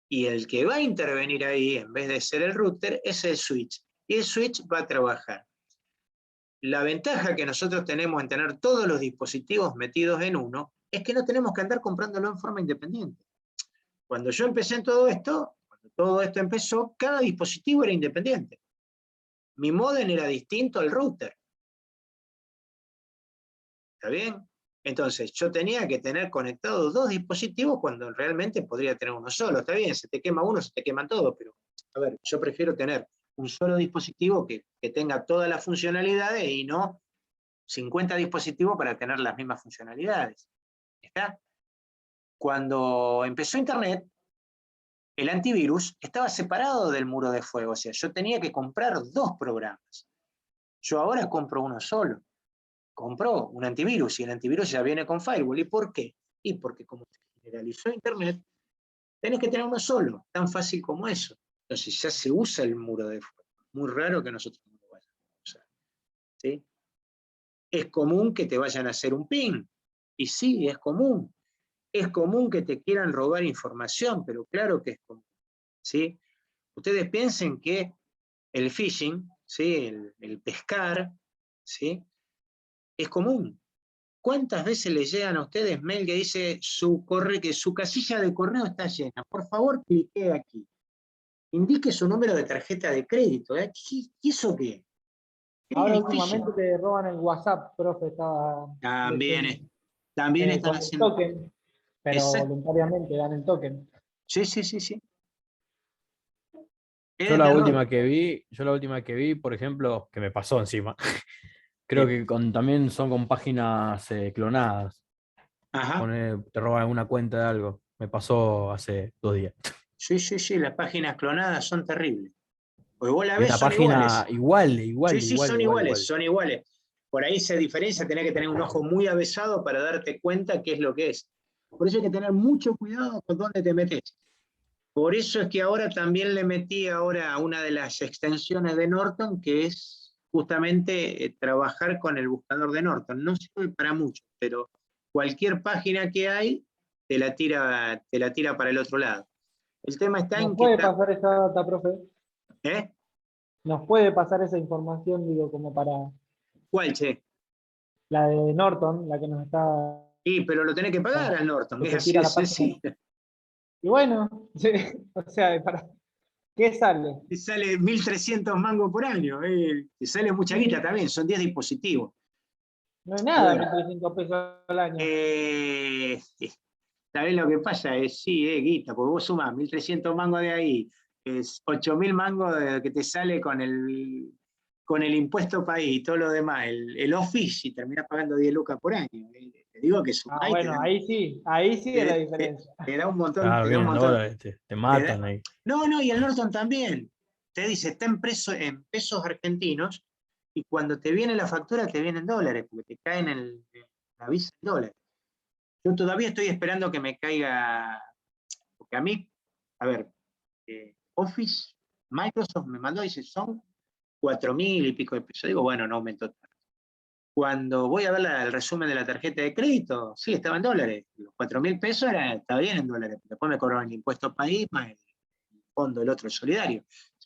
Y el que va a intervenir ahí, en vez de ser el router, es el switch. Y el switch va a trabajar. La ventaja que nosotros tenemos en tener todos los dispositivos metidos en uno, es que no tenemos que andar comprándolo en forma independiente. Cuando yo empecé en todo esto, cuando todo esto empezó, cada dispositivo era independiente. Mi módem era distinto al router. ¿Está bien? Entonces, yo tenía que tener conectados dos dispositivos cuando realmente podría tener uno solo. Está bien, se te quema uno, se te queman todos, pero, a ver, yo prefiero tener un solo dispositivo que tenga todas las funcionalidades y no 50 dispositivos para tener las mismas funcionalidades. ¿Está? Cuando empezó Internet, el antivirus estaba separado del muro de fuego, o sea, yo tenía que comprar dos programas. Yo ahora compro uno solo. Compro un antivirus y el antivirus ya viene con firewall. ¿Y por qué? Y porque como se generalizó Internet, tenés que tener uno solo, tan fácil como eso. Entonces ya se usa el muro de fuego. Muy raro que nosotros no lo vayamos a usar. ¿Sí? Es común que te vayan a hacer un ping. Y sí, es común. Es común que te quieran robar información, pero claro que es común. ¿Sí? Ustedes piensen que el phishing, ¿sí?, el pescar, ¿sí?, es común. ¿Cuántas veces les llegan a ustedes mail que dice que su casilla de correo está llena? Por favor, clique aquí. Indique su número de tarjeta de crédito. ¿Y eso qué? Ahora últimamente te roban el WhatsApp, profe. También están haciendo. pero voluntariamente dan el token. Sí, sí, sí, sí. Yo la última que vi, por ejemplo, que me pasó encima, creo que también son con páginas clonadas. Ajá. Te roban una cuenta de algo. Me pasó hace 2 días. Sí, sí, sí, las páginas clonadas son terribles. Porque vos la Y ves, una son página iguales. igual, Sí, igual, sí, igual, son igual, iguales, igual. son iguales. Por ahí se diferencia, tenés que tener un ojo muy avesado para darte cuenta qué es lo que es. Por eso hay que tener mucho cuidado con dónde te metes. Por eso es que ahora también le metí ahora a una de las extensiones de Norton, que es justamente trabajar con el buscador de Norton. No sirve para mucho, pero cualquier página que hay te la tira para el otro lado. El tema está ¿Nos en que puede pasar esa data, profe? ¿Eh? ¿Nos puede pasar esa información, digo, como para ¿Cuál, che? la de Norton, la que nos está... Sí, pero lo tenés que pagar al Norton, que es te así tira de la página? sencillo. Y bueno, sí, o sea, ¿para qué sale? Y sale 1.300 mangos por año, y sale mucha guita también, son 10 dispositivos. No es A nada, ver, 1.300 pesos al año. ¿sabés lo que pasa? Sí, guita, porque vos sumás 1.300 mangos de ahí, es 8.000 mangos que te sale con el impuesto país y todo lo demás, el Office, y terminás pagando 10 lucas por año. Te digo que sumás Ah, y bueno, ahí sí es la diferencia. te da un montón, Claro, te da un vienen montón. dólares, te matan ahí. No, no, y el Norton también. Te dice, está en pesos argentinos, y cuando te viene la factura te viene en dólares, porque te caen en la visa en dólares. Yo todavía estoy esperando que me caiga, porque a mí, a ver, Office, Microsoft me mandó y dice, son 4.000 y pico de pesos. Digo, bueno, no aumentó tanto. Cuando voy a ver el resumen de la tarjeta de crédito, sí, estaba en dólares. Los 4.000 pesos estaba bien en dólares. Después me cobraron el impuesto país más el fondo, el otro, el solidario.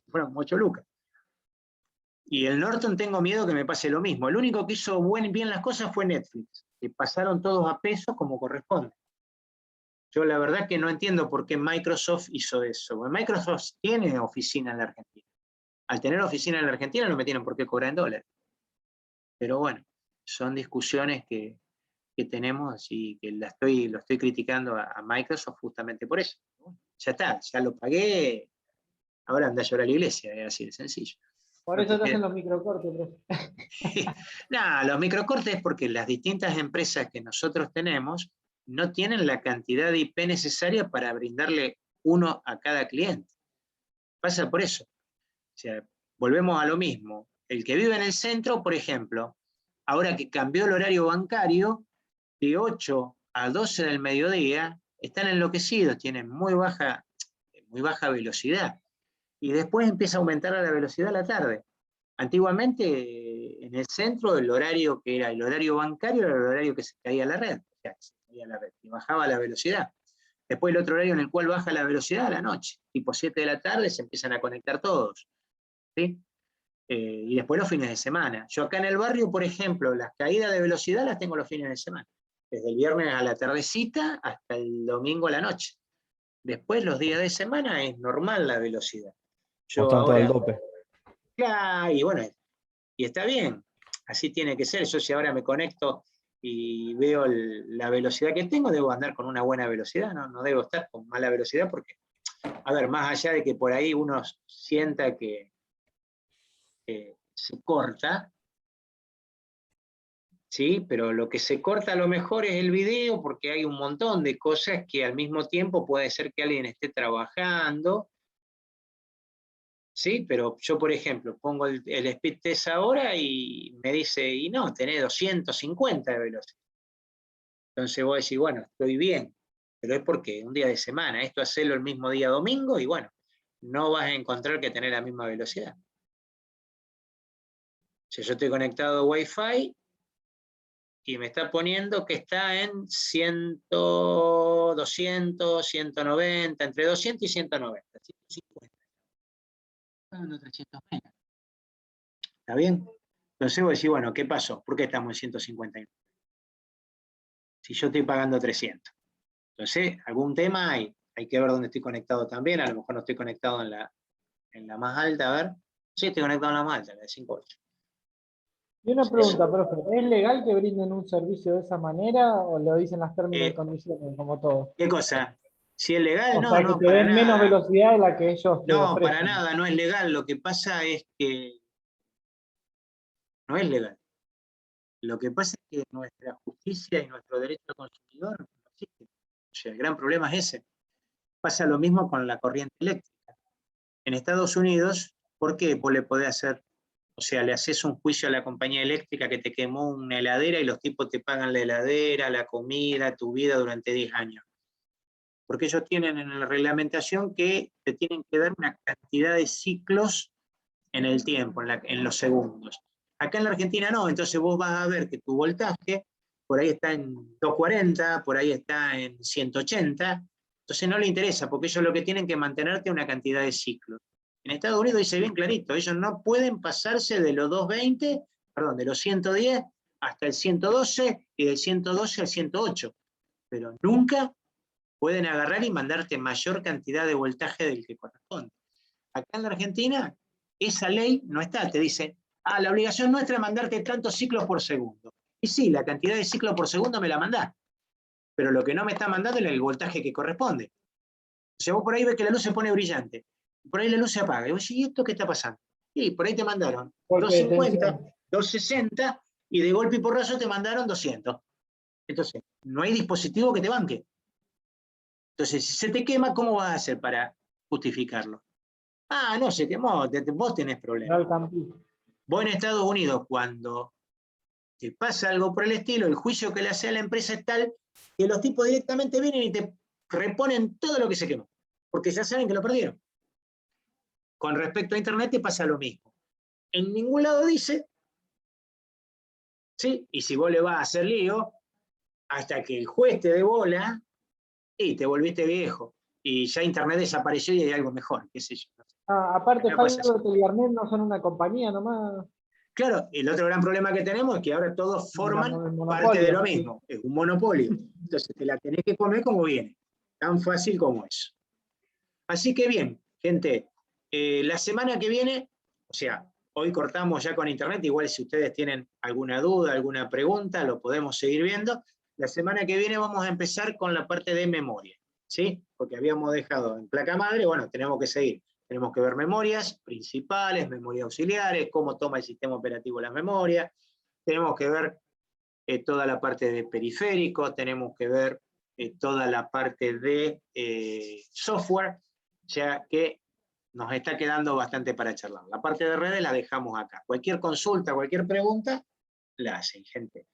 Fueron 8 lucas. Y el Norton tengo miedo que me pase lo mismo. El único que hizo bien las cosas fue Netflix, que pasaron todos a pesos como corresponde. Yo la verdad que no entiendo por qué Microsoft hizo eso. Porque Microsoft tiene oficina en la Argentina. Al tener oficina en la Argentina no me tienen por qué cobrar en dólares. Pero bueno, son discusiones que tenemos y que lo estoy criticando a Microsoft justamente por eso. Ya está, ya lo pagué, ahora anda a llorar a la iglesia, es así de sencillo. Por eso te hacen los microcortes, profe. No, los microcortes es porque las distintas empresas que nosotros tenemos no tienen la cantidad de IP necesaria para brindarle uno a cada cliente. Pasa por eso. O sea, volvemos a lo mismo. El que vive en el centro, por ejemplo, ahora que cambió el horario bancario, de 8 a 12 del mediodía, están enloquecidos, tienen muy baja velocidad. Y después empieza a aumentar la velocidad a la tarde. Antiguamente, en el centro, el horario que era el horario bancario era el horario que se caía la red, o sea, se caía la red y bajaba la velocidad. Después el otro horario en el cual baja la velocidad a la noche, tipo 7 de la tarde se empiezan a conectar todos, ¿sí? Y después los fines de semana. Yo acá en el barrio, por ejemplo, las caídas de velocidad las tengo los fines de semana, desde el viernes a la tardecita hasta el domingo a la noche. Después los días de semana es normal la velocidad. O Yo están todo al ahora, dope. claro, y bueno, y está bien, así tiene que ser. Yo si ahora me conecto y veo la velocidad que tengo, debo andar con una buena velocidad, no debo estar con mala velocidad porque, a ver, más allá de que por ahí uno sienta que se corta, ¿sí? Pero lo que se corta a lo mejor es el video porque hay un montón de cosas que al mismo tiempo puede ser que alguien esté trabajando. Sí, pero yo, por ejemplo, pongo el speed test ahora y me dice, y no, tenés 250 de velocidad. Entonces vos decís, bueno, estoy bien, pero es porque un día de semana, esto hacerlo el mismo día domingo y bueno, no vas a encontrar que tener la misma velocidad. Si yo estoy conectado a Wi-Fi y me está poniendo que está en 100, 200, 190, entre 200 y 190, 150. Está dando 300 megas. ¿Está bien? Entonces vos decís, bueno, ¿qué pasó? ¿Por qué estamos en 159? Si yo estoy pagando 300. Entonces, algún tema hay que ver dónde estoy conectado también. A lo mejor no estoy conectado en la más alta, a ver. Sí, estoy conectado en la más alta, la de 5.8. Y una pregunta, profe, ¿es legal que brinden un servicio de esa manera o lo dicen las términos y Eh, condiciones, como todo? ¿Qué cosa? Si es legal, O no, sea, que no, te para den menos nada. velocidad de la que ellos te No, para ofrecen. nada, no es legal. Lo que pasa es que no es legal. Lo que pasa es que nuestra justicia y nuestro derecho al consumidor no existe. O sea, el gran problema es ese. Pasa lo mismo con la corriente eléctrica. En Estados Unidos, ¿por qué vos le podés hacer, o sea, le haces un juicio a la compañía eléctrica que te quemó una heladera y los tipos te pagan la heladera, la comida, tu vida durante 10 años? Porque ellos tienen en la reglamentación que te tienen que dar una cantidad de ciclos en el tiempo, en los segundos. Acá en la Argentina no, entonces vos vas a ver que tu voltaje por ahí está en 240, por ahí está en 180, entonces no le interesa, porque ellos lo que tienen que mantenerte una cantidad de ciclos. En Estados Unidos dice bien clarito, ellos no pueden pasarse de los 220, perdón, de los 110 hasta el 112 y del 112 al 108, pero nunca pueden agarrar y mandarte mayor cantidad de voltaje del que corresponde. Acá en la Argentina, esa ley no está, te dice, la obligación nuestra es mandarte tantos ciclos por segundo. Y sí, la cantidad de ciclos por segundo me la mandás, pero lo que no me está mandando es el voltaje que corresponde. O sea, vos por ahí ves que la luz se pone brillante, por ahí la luz se apaga, y vos decís, ¿y esto qué está pasando? Y por ahí te mandaron 250, 260, y de golpe y porrazo te mandaron 200. Entonces, no hay dispositivo que te banque. Entonces, si se te quema, ¿cómo vas a hacer para justificarlo? No, se quemó, vos tenés problemas. Vos en Estados Unidos, cuando te pasa algo por el estilo, el juicio que le hace a la empresa es tal que los tipos directamente vienen y te reponen todo lo que se quemó, porque ya saben que lo perdieron. Con respecto a Internet te pasa lo mismo. En ningún lado dice, ¿sí? Y si vos le vas a hacer lío, hasta que el juez te dé bola, y te volviste viejo, y ya Internet desapareció y hay algo mejor, qué sé yo. Aparte, Fiverr y Telearnet no son una compañía nomás. Claro, el otro gran problema que tenemos es que ahora todos forman parte de lo mismo, es un monopolio. Entonces te la tenés que comer como viene, tan fácil como eso. Así que bien, gente, la semana que viene, o sea, hoy cortamos ya con Internet, igual si ustedes tienen alguna duda, alguna pregunta, lo podemos seguir viendo. La semana que viene vamos a empezar con la parte de memoria, ¿sí? Porque habíamos dejado en placa madre, bueno, tenemos que seguir. Tenemos que ver memorias principales, memorias auxiliares, cómo toma el sistema operativo las memorias. Tenemos que ver toda la parte de periféricos, tenemos que ver toda la parte de software, ya que nos está quedando bastante para charlar. La parte de redes la dejamos acá. Cualquier consulta, cualquier pregunta, la hacen, gente.